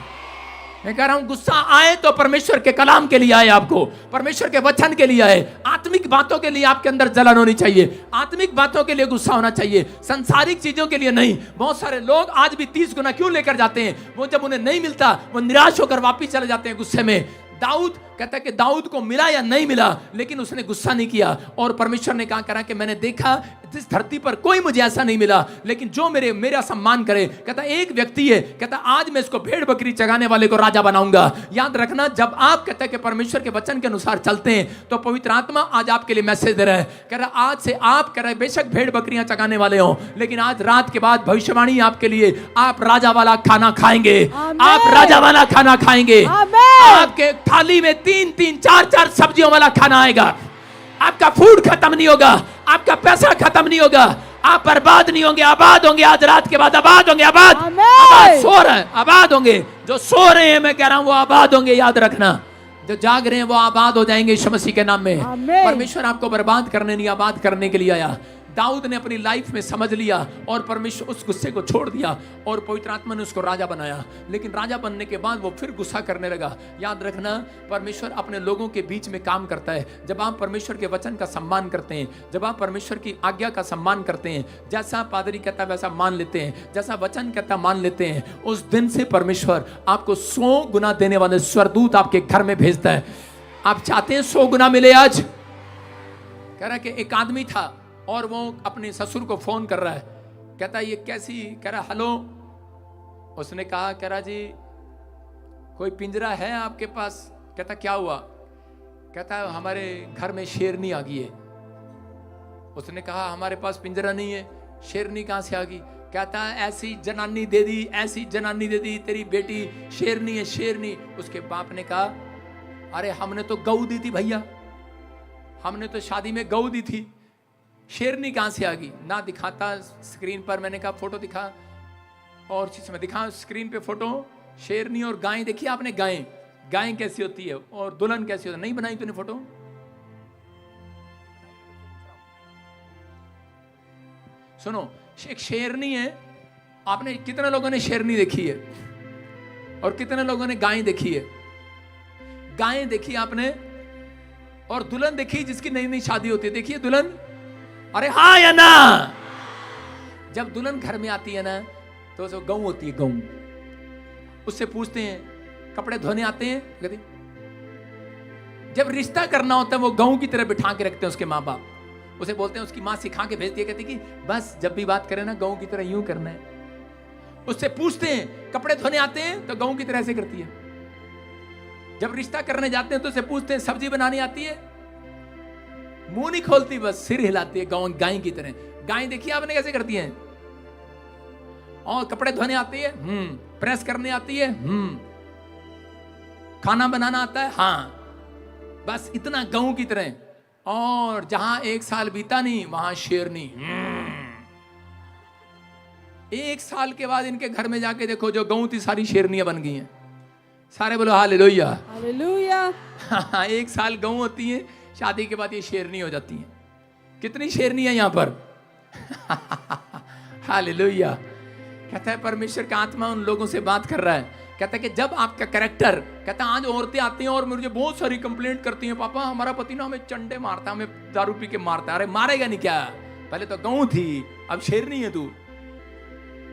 मैं कह रहा हूं गुस्सा आए तो परमेश्वर के कलाम के लिए आए, आपको परमेश्वर के वचन के लिए आए, आत्मिक बातों के लिए आपके अंदर जलन होनी चाहिए, आत्मिक बातों के लिए गुस्सा होना चाहिए, संसारिक चीजों के लिए नहीं। बहुत सारे लोग आज भी 30 गुना क्यों लेकर जाते हैं? वो जब उन्हें नहीं मिलता वो निराश होकर वापिस चले जाते हैं गुस्से में। दाऊद कहता है कि दाऊद को मिला या नहीं मिला, लेकिन उसने गुस्सा नहीं किया। और परमेश्वर ने कहा करा कि मैंने देखा इस धरती पर कोई मुझे ऐसा नहीं मिला, लेकिन जो मेरा सम्मान करे। कहता एक व्यक्ति है, कहता आज मैं इसको भेड़ बकरी चगाने वाले को राजा बनाऊंगा। याद रखना, जब आप कहता है कि परमेश्वर के वचन के अनुसार चलते हैं तो पवित्र आत्मा आज आपके लिए मैसेज दे रहा है। कह रहा आज से आप कह रहे बेशक भेड़ बकरियां चगाने वाले हो, लेकिन आज रात के बाद भविष्यवाणी आपके लिए, आप राजा वाला खाना खाएंगे, आप राजा वाला खाना खाएंगे। आपके थाली में 3-3, 4-4 सब्जियों वाला खाना आएगा। आपका फूड खत्म नहीं होगा, आपका पैसा खत्म नहीं होगा, आप बर्बाद नहीं होंगे, आबाद होंगे। आज रात के बाद आबाद होंगे, आबाद सो रहे हैं, आबाद होंगे। जो सो रहे हैं मैं कह रहा हूं वो आबाद होंगे। याद रखना, जो जाग रहे हैं वो आबाद हो जाएंगे यीशु मसीह के नाम में। परमेश्वर आपको बर्बाद करने नहीं, आबाद करने के लिए आया। दाऊद ने अपनी लाइफ में समझ लिया और परमेश्वर उस गुस्से को छोड़ दिया और पवित्र आत्मा ने उसको राजा बनाया। लेकिन राजा बनने के बाद वो फिर गुस्सा करने लगा। याद रखना, परमेश्वर अपने लोगों के बीच में काम करता है जब आप परमेश्वर के वचन का सम्मान करते हैं, जब आप परमेश्वर की आज्ञा का सम्मान करते हैं। जैसा पादरी कहता है वैसा मान लेते हैं, जैसा वचन कहता मान लेते हैं, उस दिन से परमेश्वर आपको 100 गुना देने वाले स्वर्गदूत आपके घर में भेजता है। आप चाहते हैं 100 गुना मिले? आज कह रहा कि एक आदमी था और वो अपने ससुर को फोन कर रहा है, कहता ये कैसी, कह रहा हेलो। उसने कहा, कह रहा जी कोई पिंजरा है आपके पास? कहता क्या हुआ? कहता हमारे घर में शेरनी आ गई है। उसने कहा हमारे पास पिंजरा नहीं है, शेरनी कहां से आ गई? कहता ऐसी जनानी दे दी, ऐसी जनानी दे दी, तेरी बेटी शेरनी है, शेरनी। उसके बाप ने कहा अरे हमने तो गऊ दी थी भैया, हमने तो शादी में गऊ दी थी, शेरनी कहां से आ गई? ना दिखाता स्क्रीन पर। मैंने कहा फोटो दिखा, और चीज में दिखा स्क्रीन पे फोटो। शेरनी और गाय देखी आपने? गाय कैसी होती है और दुल्हन कैसी होती है? नहीं बनाई तूने फोटो? सुनो, एक शेरनी है। आपने कितने लोगों ने शेरनी देखी है और कितने लोगों ने गाय देखी है? गाय देखी आपने, और दुल्हन देखी जिसकी नई नई शादी होती है? देखिए दुल्हन, अरे हाँ या ना? जब दुल्हन घर में आती है ना तो उसको गऊ होती है, गऊ। उससे पूछते हैं कपड़े धोने आते हैं? कहते जब रिश्ता करना होता है वो गऊ की तरह बिठा के रखते हैं उसके माँ बाप। उसे बोलते हैं, उसकी माँ सिखा के भेजती है, कहती कि बस जब भी बात करें ना गऊ की तरह यूं करना है। उससे पूछते हैं कपड़े धोने आते हैं? तो गऊ की तरह ऐसे करती है। जब रिश्ता करने जाते हैं तो उसे पूछते हैं सब्जी बनानी आती है, मुंह नहीं खोलती, बस सिर हिलाती है गाय की तरह। गाय देखिए आपने कैसे करती है। और कपड़े धोने आती है, प्रेस करने आती है, खाना बनाना आता है, हाँ, बस इतना गायों की तरह। और जहां 1 साल बीता नहीं वहां शेरनी। 1 साल के बाद इनके घर में जाके देखो, जो गायों थी सारी शेरनियां बन गई हैं। सारे बोलो हालेलुया, हालेलुया। 1 साल गायों होती हैं, शादी के बाद ये शेरनी हो जाती हैं। कितनी शेरनी है यहाँ पर। हालेलुया। कहता है परमेश्वर का आत्मा उन लोगों से बात कर रहा है। कहता है कि जब आपका कैरेक्टर, कहता है आज औरतें आती हैं और मुझे बहुत सारी कंप्लेंट करती हैं, पापा हमारा पति ना हमें चंडे मारता है, हमें दारू पी के मारता है। अरे मारेगा नहीं क्या, पहले तो गऊ थी, अब शेरनी है तू।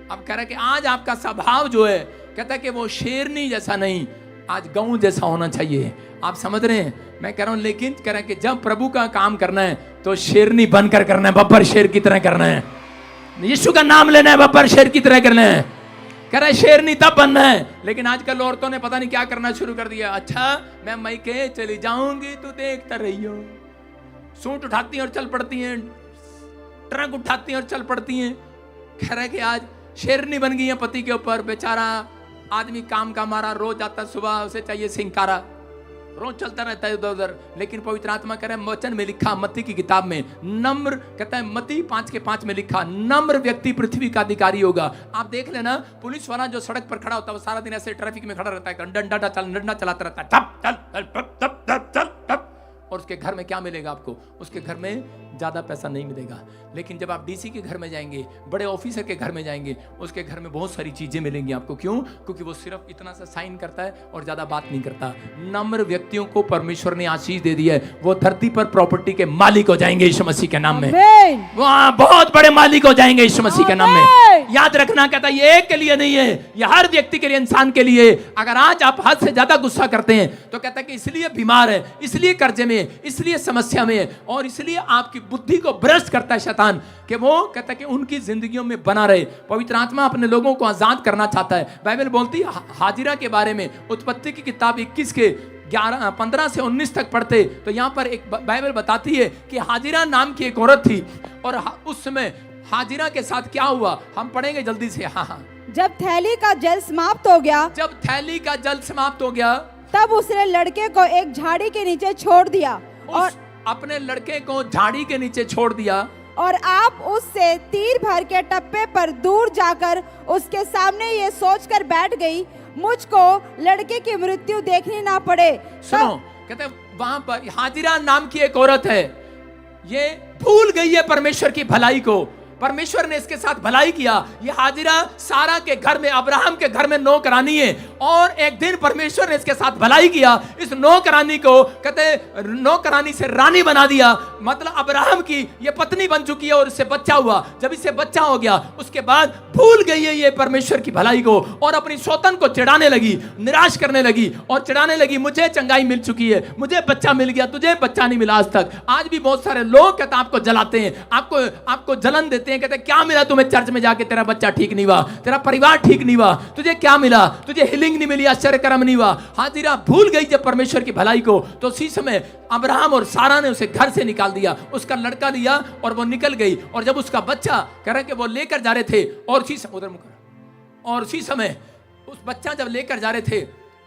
अब कह रहा है कि आज आपका स्वभाव जो है, कहता है कि वो शेरनी जैसा नहीं, आज गऊ जैसा होना चाहिए। आप समझ रहे हैं मैं कह रहा हूं। लेकिन कह रहा है कि जब प्रभु का काम करना है तो शेरनी बनकर करना है, बब्बर शेर की तरह करना है। यीशु का नाम लेना है, बब्बर शेर की तरह करना है। कह रहा है शेरनी तब बनना है। लेकिन आजकल औरतों ने पता नहीं क्या करना शुरू कर दिया। अच्छा मैं मैके चली जाऊंगी तो देखता रहियो। सूट उठाती हैं और चल पड़ती हैं, ट्रक उठाती हैं और चल पड़ती हैं। कह रहा है कि आज शेरनी बन गई है पति के ऊपर। बेचारा आदमी काम का मारा रोज आता, सुबह उसे चाहिए सिंकारा, रोज चलता रहता है इधर उधर। लेकिन पवित्र आत्मा कह रहा है वचन में लिखा, मत्ती की किताब में, नम्र, कहता है मत्ती 5:5 में लिखा, नम्र व्यक्ति पृथ्वी का अधिकारी होगा। आप देख लेना, पुलिस वाला जो सड़क पर खड़ा होता है वो सारा दिन ऐसे ट्रैफिक में खड़ा रहता है, डंडा चलाता रहता है, चल। और उसके घर में क्या मिलेगा आपको? उसके घर में ज्यादा पैसा नहीं मिलेगा। लेकिन जब आप डीसी के घर में जाएंगे, बड़े ऑफिसर के घर में जाएंगे, उसके घर में बहुत सारी चीजें मिलेंगी आपको। क्यों? क्योंकि वो सिर्फ इतना सा साइन करता है और ज्यादा बात नहीं करता। नम्र व्यक्तियों को परमेश्वर ने आशीष दे दी है, वो धरती पर प्रॉपर्टी के मालिक हो जाएंगे यीशु मसीह के नाम में। वहाँ बहुत बड़े मालिक हो जाएंगे यीशु मसीह के नाम में। याद रखना, कहता है ये एक के लिए नहीं है, ये हर व्यक्ति के लिए, इंसान के लिए। अगर आज आप हद से ज्यादा गुस्सा करते हैं तो कहता है कि इसलिए बीमार है, इसलिए कर्जे में, इसलिए समस्या में, और इसलिए आपकी बुद्धि को भ्रष्ट करता है शैतान, कि वो कहता है कि उनकी जिंदगियों में बना रहे। पवित्र आत्मा अपने लोगों को आजाद करना चाहता है। बाइबल बोलती है हाजिरा के बारे में, उत्पत्ति की किताब 21 के 15 से 19 तक पढ़ते तो यहाँ पर एक बाइबल बताती है कि हाजिरा नाम की एक औरत थी। और उस समय हाजिरा के साथ क्या हुआ हम पढ़ेंगे जल्दी से। हाँ, जब थैली का जल समाप्त हो गया, जब थैली का जल समाप्त हो गया, तब उसने लड़के को एक झाड़ी के नीचे छोड़ दिया और अपने लड़के को झाड़ी के नीचे छोड़ दिया। और आप उससे तीर भर के टप्पे पर दूर जाकर उसके सामने ये सोचकर बैठ गई, मुझको लड़के की मृत्यु देखनी ना पड़े। सुनो, कहते वहां पर हाजिरा नाम की एक औरत है, ये भूल गई है परमेश्वर की भलाई को। परमेश्वर ने इसके साथ भलाई किया। ये हाजिरा सारा के घर में, अब्राहम के घर में नौकरानी है, और एक दिन परमेश्वर ने इसके साथ भलाई किया। इस नौकरानी को कहते नौकरानी से रानी बना दिया, मतलब अब्राहम की ये पत्नी बन चुकी है और इससे बच्चा हुआ। जब इससे बच्चा हो गया उसके बाद भूल गई है ये परमेश्वर की भलाई को और अपनी सौतन को चिढ़ाने लगी, निराश करने लगी और चिढ़ाने लगी, मुझे चंगाई मिल चुकी है, मुझे बच्चा मिल गया, तुझे बच्चा नहीं मिला आज तक। आज भी बहुत सारे लोग कहते आपको जलाते हैं, आपको जलन देते हैं, कहते क्या मिला तुम्हें चर्च में जाके, तेरा बच्चा ठीक नहीं हुआ, तेरा परिवार ठीक नहीं हुआ, तुझे क्या मिला, तुझे हीलिंग नहीं मिली, आश्चर्य कर्म नहीं हुआ। हाजिरा भूल गई जब परमेश्वर की भलाई को, तो उसी समय अब्राहम और सारा ने उसे घर से निकाल दिया, उसका लड़का लिया और वो निकल गई। और जब उसका बच्चा कह रहे कि वो लेकर जा रहे थे, और उसी समय उस बच्चा जब लेकर जा रहे थे,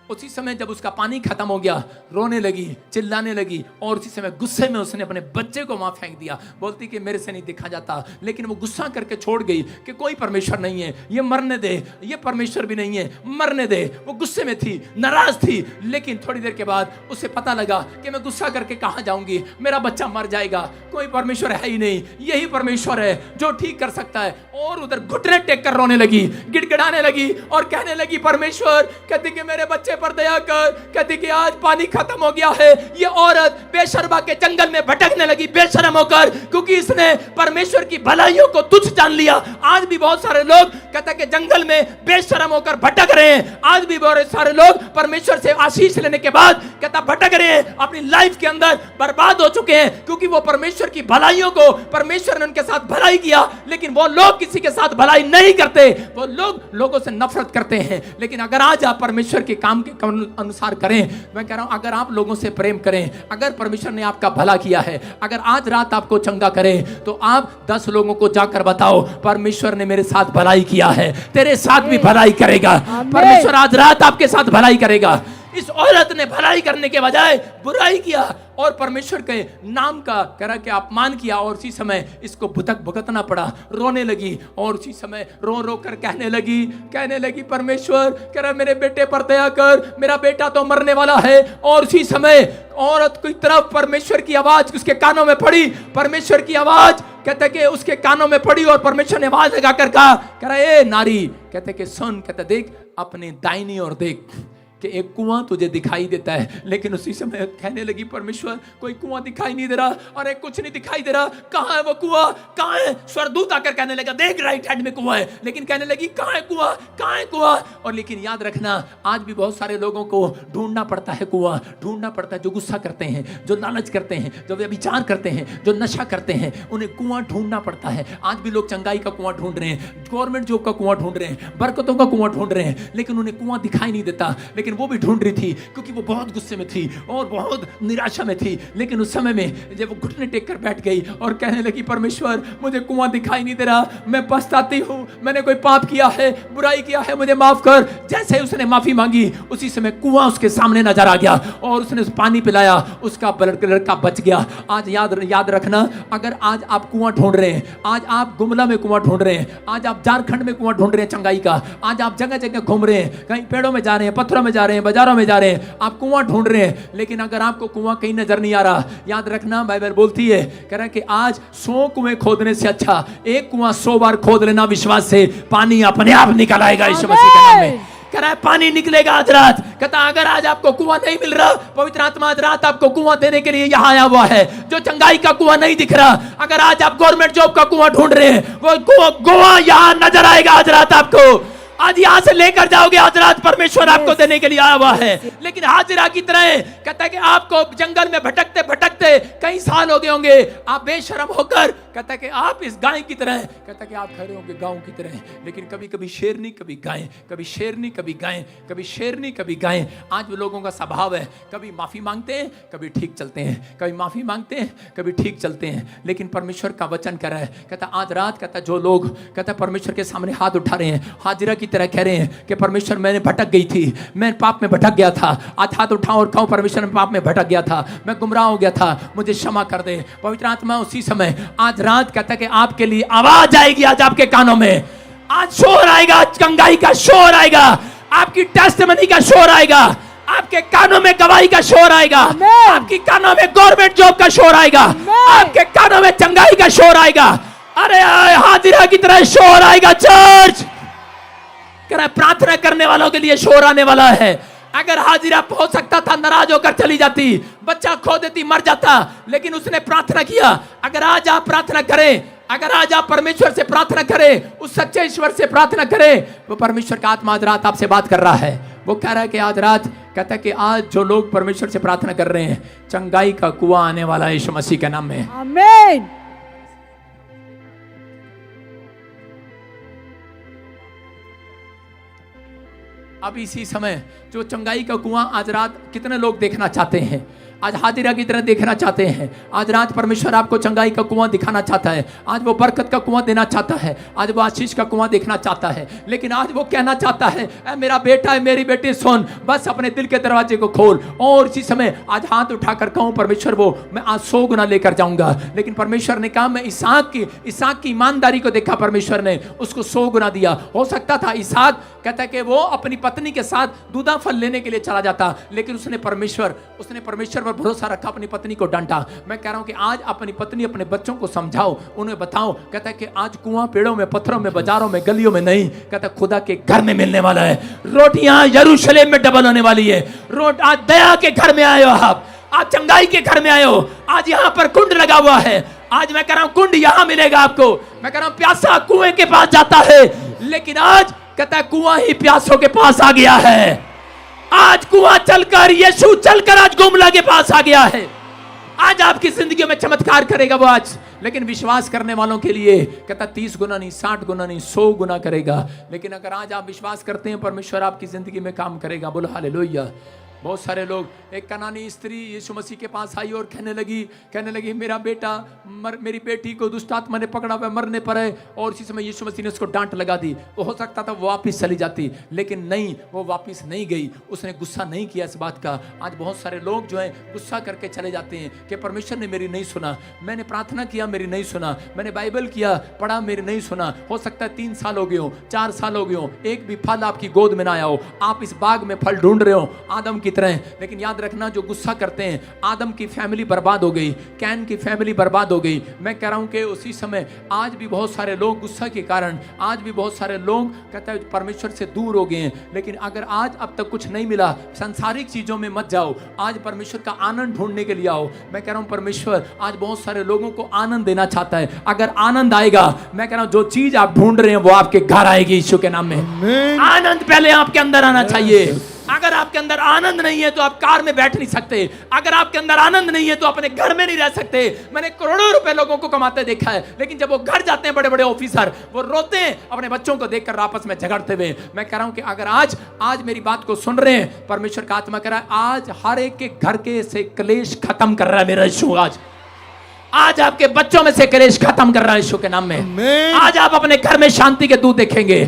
उसी समय जब उसका पानी खत्म हो गया, रोने लगी, चिल्लाने लगी, और उसी समय गुस्से में उसने अपने बच्चे को वहां फेंक दिया। बोलती कि मेरे से नहीं देखा जाता। लेकिन वो गुस्सा करके छोड़ गई कि कोई परमेश्वर नहीं है, ये मरने दे, ये परमेश्वर भी नहीं है, मरने दे। वो गुस्से में थी, नाराज थी। लेकिन थोड़ी देर के बाद उसे पता लगा कि मैं गुस्सा करके कहां जाऊंगी, मेरा बच्चा मर जाएगा, कोई परमेश्वर है ही नहीं, यही परमेश्वर है जो ठीक कर सकता है। और उधर घुटने टेक कर रोने लगी, गिड़गिड़ाने लगी और कहने लगी परमेश्वर, कहती कि मेरे बच्चे पर दया कर, कहती कि आज पानी खत्म हो गया है। ये औरत बेशर्मा के जंगल में भटकने लगी बेशर्म होकर, क्योंकि इसने परमेश्वर की भलाइयों को तुच्छ जान लिया। आज भी बहुत सारे लोग कहते हैं कि जंगल में बेशर्म होकर भटक रहे हैं। आज भी बहुत सारे लोग परमेश्वर से आशीष लेने के बाद कहता भटक रहे हैं, अपनी लाइफ के अंदर बर्बाद हो चुके हैं, क्योंकि वो परमेश्वर की भलाइयों को, परमेश्वर ने उनके साथ भलाई किया, लेकिन वो लोग किसी के साथ भलाई नहीं करते, वो लोग लोगों से नफरत करते हैं। लेकिन अगर आज आप परमेश्वर के काम के अनुसार करें। मैं कह रहा हूं अगर आप लोगों से प्रेम करें, अगर परमेश्वर ने आपका भला किया है, अगर आज रात आपको चंगा करे, तो आप 10 लोगों को जाकर बताओ परमेश्वर ने मेरे साथ भलाई किया है, तेरे साथ भी भलाई करेगा। परमेश्वर आज रात आपके साथ भलाई करेगा। इस औरत ने भलाई करने के बजाय बुराई किया और परमेश्वर के नाम का कह रहा कि अपमान किया, और उसी समय इसको भुगतना पड़ा। रोने लगी और उसी समय रो रो कर कहने लगी परमेश्वर कह रहा मेरे बेटे पर दया कर, मेरा बेटा तो मरने वाला है। और उसी समय औरत की तरफ परमेश्वर की आवाज उसके कानों में पड़ी, परमेश्वर की आवाज कहते कि उसके कानों में पड़ी और परमेश्वर ने आवाज लगाकर कहा, कह रहा ए नारी, कहते कि सुन, कहते देख अपने दाहिनी और देख कि एक कुआं तुझे दिखाई देता है। लेकिन उसी समय कहने लगी परमेश्वर कोई कुआं दिखाई नहीं दे रहा, अरे कुछ नहीं दिखाई दे रहा, कहां है वो कुआं, कहां है? स्वर्गदूत आकर कहने लगा देख राइट हैंड में कुआं है, लेकिन कहने लगी कहां है कुआं, कहां है कुआं। और लेकिन याद रखना आज भी बहुत सारे लोगों को ढूंढना पड़ता है कुआं, ढूंढना पड़ता है। जो गुस्सा करते हैं, जो लालच करते हैं, जो व्यभिचार करते हैं, जो नशा करते हैं, उन्हें कुआं ढूंढना पड़ता है। आज भी लोग चंगाई का कुआं ढूंढ रहे हैं, गवर्नमेंट जॉब का कुआं ढूंढ रहे हैं, बरकतों का कुआं ढूंढ रहे हैं, लेकिन उन्हें कुआं दिखाई नहीं देता। लेकिन वो भी ढूंढ रही थी क्योंकि वो बहुत गुस्से में थी और बहुत निराशा में थी। लेकिन उस समय में जब वो घुटने टेक कर बैठ गई और कहने लगी परमेश्वर मुझे कुआं दिखाई नहीं दे रहा, मैं पछताती हूं, मैंने कोई पाप किया है, बुराई किया है, मुझे माफ कर। जैसे ही उसने माफी मांगी उसी समय कुआं उसके सामने नजर आ गया और उसने उस पानी पिलाया, उसका लड़का बच गया। आज याद रखना, अगर आज आप कुआं ढूंढ रहे हैं, आज आप गुमला में कुआं ढूंढ रहे हैं, आज आप झारखंड में कुआं ढूंढ रहे हैं चंगाई का, आज आप जगह जगह घूम रहे हैं, कहीं पेड़ों में जा रहे हैं, पत्थरों में जा रहे हैं, बाजारों में जा रहे हैं, आप कुआं ढूंढ रहे हैं, लेकिन अगर आपको कुआं कहीं नजर नहीं आ रहा, याद रखना बाइबल बोलती है कह रहा है कि आज 100 कुएं खोदने से अच्छा एक कुआं 100 बार खोद लेना, विश्वास से पानी अपने आप निकल आएगा यीशु मसीह के नाम में। कह रहा है पानी निकलेगा आज रात। कहता अगर आज आपको कुआं नहीं मिल रहा, पवित्र आत्मा आज रात आपको कुआं देने के लिए यहाँ आया हुआ है। जो चंगाई का कुआं नहीं दिख रहा, अगर आज आप गवर्नमेंट जॉब का कुआं ढूंढ रहे हैं, वो कुआं यहाँ नजर आएगा आज रात आपको। आज यहां से लेकर जाओगे, आज रात परमेश्वर आपको देने के लिए आया हुआ है। लेकिन हाजिरा की तरह कहता है कि आपको जंगल में भटकते भटकते कई साल हो गए होंगे, आप बेशर्म होकर कहता है कि आप इस गाय की तरह, कहता है कि आप खड़े होंगे गांव की तरह, लेकिन कभी कभी शेरनी कभी गाय, कभी शेरनी कभी गाय, कभी शेरनी कभी गाय। आज भी लोगों का स्वभाव है, कभी माफी मांगते हैं, कभी ठीक चलते हैं, कभी माफी मांगते हैं, कभी ठीक चलते हैं। लेकिन परमेश्वर का वचन कह रहा है, कहता आज रात कहता जो लोग कहता परमेश्वर के सामने हाथ उठा रहे हैं, हाजिरा की तरह कह रहे हैं कि परमेश्वर मैंने भटक गई थी, मैं पाप में भटक गया था, आज हाथ उठाऊं और कहूं परमेश्वर मैं पाप में भटक गया था, मैं गुमराह हो गया था, मुझे क्षमा कर दे। पवित्र आत्मा उसी समय आज रात कहता है कि आपके लिए आवाज आएगी, आज आपके कानों में आज शोर आएगा, चंगाई का शोर आएगा, आपकी टेस्टिमनी का शोर आएगा, आपके कानों में गवाही का शोर आएगा, आपकी कानों में गवर्नमेंट जॉब का शोर आएगा, आपके कानों में चंगाई का शोर आएगा। अरे हाजिरा की तरह शोर आएगा। चर्च कह रहा है प्रार्थना करने वालों के लिए शोर आने वाला है। अगर हाजिरा हो सकता था नाराज होकर चली जाती, बच्चा खो देती, मर जाता, लेकिन उसने प्रार्थना किया। अगर आज आप प्रार्थना करें, अगर आज आप परमेश्वर से प्रार्थना करें, उस सच्चे ईश्वर से प्रार्थना करें, वो परमेश्वर का आत्मा आज रात आपसे बात कर रहा है। वो कह रहा है कि आज रात कहता है कि आज जो लोग परमेश्वर से प्रार्थना कर रहे हैं, चंगाई का कुआं आने वाला है यीशु मसीह के नाम में। आमीन। अब इसी समय जो चंगाई का कुआं आज रात कितने लोग देखना चाहते हैं, आज हाजिरा की तरह देखना चाहते हैं। आज रात परमेश्वर आपको चंगाई का कुआं दिखाना चाहता है, आज वो बरकत का कुआं देना चाहता है, आज वो आशीष का कुआं देखना चाहता है। लेकिन आज वो कहना चाहता है ऐ मेरा बेटा है, मेरी बेटी सुन, बस अपने दिल के दरवाजे को खोल। और इसी समय आज हाथ उठाकर कहूं परमेश्वर वो मैं आज 100 गुना लेकर जाऊंगा। लेकिन परमेश्वर ने कहा मैं इसहाक की ईमानदारी को देखा, परमेश्वर ने उसको 100 गुना दिया। हो सकता था इसहाक कहता है कि वो अपनी पत्नी के साथ दूधा फल लेने के लिए चला जाता, लेकिन उसने परमेश्वर पर भरोसा रखा, अपनी पत्नी को डांटा। मैं कह रहा हूं कि आज अपनी पत्नी अपने बच्चों को समझाओ, उन्हें बताओ। कहता है कि आज कुआं पेड़ों में, पत्थरों में, बाजारों में, गलियों में नहीं, कहता खुदा के घर में मिलने वाला है। रोटियां यरूशलेम में डबल होने वाली है। आज दया के घर में आए हो, आप आज चंगाई के घर में आए हो। आज यहाँ पर कुंड लगा हुआ है, आज मैं कह रहा हूं कुंड यहां मिलेगा आपको। मैं कह रहा हूं प्यासा कुएं के पास जाता है, लेकिन आज कहता है कुआं ही प्यासों के पास आ गया है। आज कुआं चलकर, यीशु चलकर आज गुमला के पास आ गया है। आज आपकी जिंदगी में चमत्कार करेगा वो। आज लेकिन विश्वास करने वालों के लिए कहता 30 गुना नहीं, 60 गुना नहीं, 100 गुना करेगा। लेकिन अगर आज आप विश्वास करते हैं परमेश्वर आपकी जिंदगी में काम करेगा। बोलो हालेलुया। बहुत सारे लोग, एक कनानी स्त्री यीशु मसीह के पास आई और कहने लगी मेरा बेटा मेरी बेटी को दुष्ट आत्मा ने पकड़ा हुआ मरने पर है, और इसी समय यीशु मसीह ने उसको डांट लगा दी। वो हो सकता था वो वापस चली जाती, लेकिन नहीं, वो वापस नहीं गई। उसने गुस्सा नहीं किया इस बात का। आज बहुत सारे लोग जो हैं गुस्सा करके चले जाते हैं कि परमेश्वर ने मेरी नहीं सुना, मैंने प्रार्थना किया मेरी नहीं सुना, मैंने बाइबल किया पढ़ा मेरी नहीं सुना। हो सकता है 3 साल हो गए हो, 4 साल हो गए हो, एक भी फल आपकी गोद में ना आया हो, आप इस बाग में फल ढूंढ रहे हो आदम की तरह। लेकिन याद रखना, जो गुस्सा करते हैं, आदम की फैमिली बर्बाद हो गई, कैन की फैमिली बर्बाद हो गई। मैं कह रहा हूं कि उसी समय आज भी बहुत सारे लोग गुस्सा के कारण, आज भी बहुत सारे लोग कहते हैं परमेश्वर से दूर हो गए हैं। लेकिन अगर आज अब तक कुछ नहीं मिला, सांसारिक चीजों में मत जाओ, आज परमेश्वर का आनंद ढूंढने के लिए आओ। मैं कह रहा हूं परमेश्वर आज बहुत सारे लोगों को आनंद देना चाहता है। अगर आनंद आएगा, मैं कह रहा हूं जो चीज आप ढूंढ रहे हैं वो आपके घर आएगी यीशु के नाम में। आनंद पहले आपके अंदर आना चाहिए। अगर आपके अंदर आनंद नहीं है तो आप कार में बैठ नहीं सकते। अगर आपके अंदर आनंद नहीं है तो अपने घर में नहीं रह सकते। मैंने करोड़ों रुपए लोगों को कमाते देखा है, लेकिन जब वो घर जाते हैं बड़े बड़े ऑफिसर, वो रोते हैं अपने बच्चों को देखकर आपस में झगड़ते हुए। मैं कह रहा हूं कि अगर आज मेरी बात को सुन रहे हैं, परमेश्वर का आत्मा कह रहा है आज हर एक के घर के से क्लेश खत्म कर रहा है मेरा यीशु। आज आपके बच्चों में से क्लेश खत्म कर रहा है यीशु के नाम में। आज आप अपने घर में शांति के दूत देखेंगे।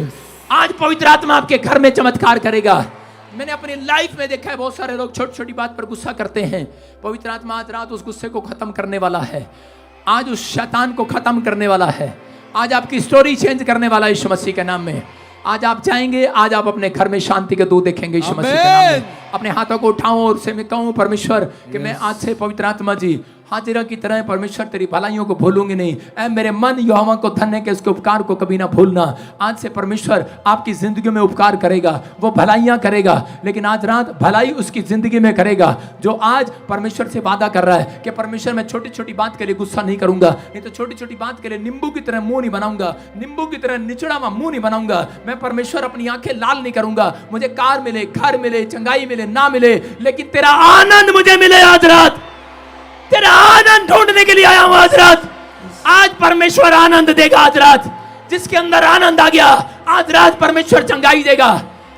आज पवित्र आत्मा आपके घर में चमत्कार करेगा। मैंने अपनी लाइफ में देखा है बहुत सारे लोग छोटी छोटी बात पर गुस्सा करते हैं। पवित्र आत्मा आज रात उस गुस्से को खत्म करने वाला है। आज उस शैतान को खत्म करने वाला है। आज आपकी स्टोरी चेंज करने वाला है यीशु मसीह के नाम में। आज आप जाएंगे, आज आप अपने घर में शांति के दूत देखेंगे यीशु मसीह के नाम में। अपने हाथों को उठाऊं और से मैं कहूं परमेश्वर कि मैं आज से पवित्र आत्मा जी हाजिरा की तरह परमेश्वर तेरी भलाइयों को भूलूंगी नहीं। ऐ मेरे मन यहोवा को धन्य के उसके उपकार को कभी ना भूलना। आज से परमेश्वर आपकी जिंदगी में उपकार करेगा, वो भलाइयां करेगा, लेकिन आज रात भलाई उसकी जिंदगी में करेगा। जो आज परमेश्वर से वादा कर रहा है कि परमेश्वर मैं छोटी छोटी बात के लिए गुस्सा नहीं करूंगा, नहीं तो छोटी छोटी बात के लिए नींबू की तरह मुंह नहीं बनाऊंगा, नींबू की तरह निचड़ा हुआ मुंह नहीं बनाऊंगा। मैं परमेश्वर अपनी आंखें लाल नहीं करूंगा। मुझे कार मिले, घर मिले, चंगाई मिले, ना मिले, लेकिन तेरा आनंद मुझे मिले। आज रात तेरा आनंद ढूंढने के लिए आया हूं। आज रात आज परमेश्वर आनंद देगा। आज रात जिसके अंदर आनंद आ गया, आज रात परमेश्वर चंगाई देगा।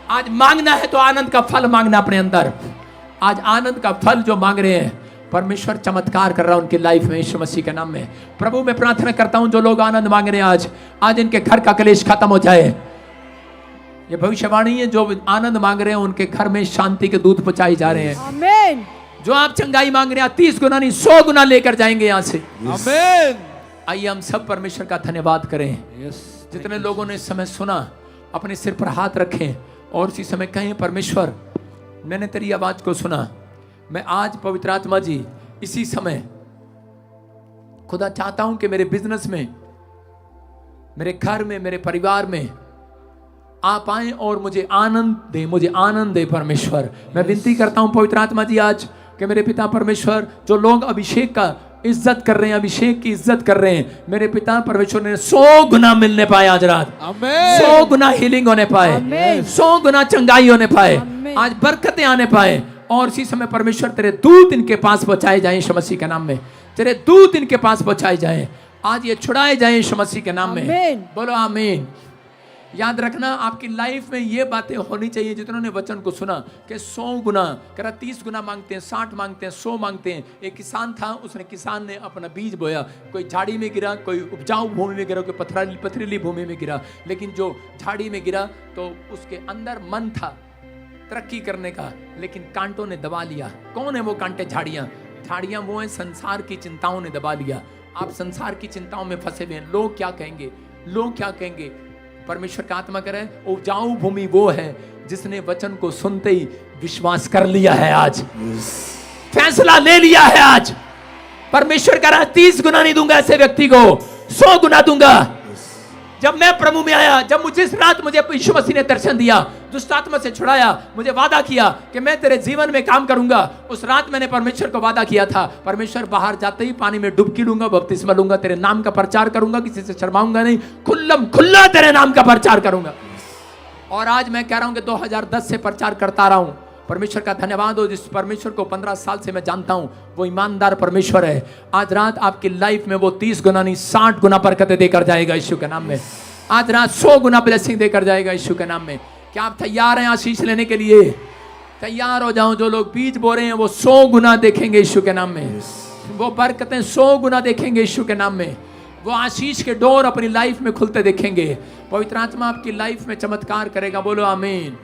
आज मांगना है तो आनंद का फल मांगना अपने अंदर। आज आनंद का फल जो मांग रहे हैं, परमेश्वर चमत्कार कर रहा है उनकी लाइफ में यीशु मसीह के नाम में। प्रभु मैं प्रार्थना करता हूं जो लोग आनंद मांग रहे हैं, आज इनके घर का कलेश खत्म हो जाए। ये भविष्यवाणी है, जो आनंद मांग रहे हैं उनके घर में शांति के दूत पहुंचाए जा रहे हैं। आमीन। जो आप चंगाई मांग रहे हैं 30 गुना नहीं 100 गुना लेकर जाएंगे यहां से। आमीन। आइए हम सब परमेश्वर का धन्यवाद करें। जितने लोगों ने इस समय सुना, अपने सिर पर हाथ रखें और इसी समय कहें परमेश्वर मैंने तेरी आवाज को सुना। मैं आज पवित्र आत्मा जी इसी समय खुदा चाहता हूं कि मेरे बिजनेस में, मेरे घर में, मेरे परिवार में आप आए और मुझे आनंद दे, मुझे आनंद दे परमेश्वर। मैं विनती करता हूं पवित्र आत्मा जी आज कि मेरे पिता परमेश्वर, जो लोग अभिषेक का इज्जत कर रहे हैं, अभिषेक की इज्जत कर रहे हैं, मेरे पिता परमेश्वर ने 100 गुना मिलने पाए आज रात। 100 गुना हीलिंग होने पाए, 100 गुना चंगाई होने पाए, आज बरकतें आने पाए। और इसी समय परमेश्वर तेरे दूत इनके पास पहुंचाए जाए यीशु मसीह के नाम में। तेरे दूत इनके पास पहुंचाए जाए, आज ये छुड़ाए जाए यीशु मसीह के नाम में। बोलो आमीन। याद रखना आपकी लाइफ में ये बातें होनी चाहिए। जितनों ने वचन को सुना कि 100 गुना करा, 30 गुना मांगते हैं, 60 मांगते हैं, 100 मांगते हैं। एक किसान था, किसान ने अपना बीज बोया, कोई झाड़ी में गिरा, कोई उपजाऊ भूमि में गिरा, कोई पथरीली भूमि में गिरा। लेकिन जो झाड़ी में गिरा तो उसके अंदर मन था तरक्की करने का, लेकिन कांटों ने दबा लिया। कौन है वो कांटे? झाड़ियाँ। झाड़ियाँ वो है संसार की चिंताओं ने दबा लिया। आप संसार की चिंताओं में फंसे हुए हैं। लोग क्या कहेंगे, लोग क्या कहेंगे। परमेश्वर का आत्मा करे उपजाऊ भूमि वो है जिसने वचन को सुनते ही विश्वास कर लिया है, आज फैसला ले लिया है। आज परमेश्वर कह रहा है 30 गुना नहीं दूंगा ऐसे व्यक्ति को, 100 गुना दूंगा। जब मैं प्रभु में आया, जब मुझे इस रात मुझे यीशु मसीह ने दर्शन दिया, दुष्ट आत्मा से छुड़ाया, मुझे वादा किया कि मैं तेरे जीवन में काम करूंगा। उस रात मैंने परमेश्वर को वादा किया था, परमेश्वर बाहर जाते ही पानी में डुबकी लूंगा, बपतिस्मा लूंगा, तेरे नाम का प्रचार करूंगा, किसी से शर्माऊंगा नहीं, खुल्लम खुल्ला तेरे नाम का प्रचार करूंगा। और आज मैं कह रहा हूं कि 2010 से प्रचार करता रहा हूं। परमेश्वर का धन्यवाद हो, जिस परमेश्वर को 15 साल से मैं जानता हूं, वो ईमानदार परमेश्वर है। आज रात आपकी लाइफ में वो 30 गुना नहीं 60 गुना बरकतें देकर जाएगा यीशु के नाम में। आज रात 100 गुना ब्लेसिंग देकर जाएगा यीशु के नाम में। क्या आप तैयार हैं आशीष लेने के लिए? तैयार हो जाओ। जो लोग बीज बो रहे हैं वो 100 गुना देखेंगे यीशु के नाम में। वो बरकतें 100 गुना देखेंगे यीशु के नाम में। वो आशीष के डोर अपनी लाइफ में खुलते देखेंगे। पवित्र आत्मा आपकी लाइफ में चमत्कार करेगा। बोलो आमीन।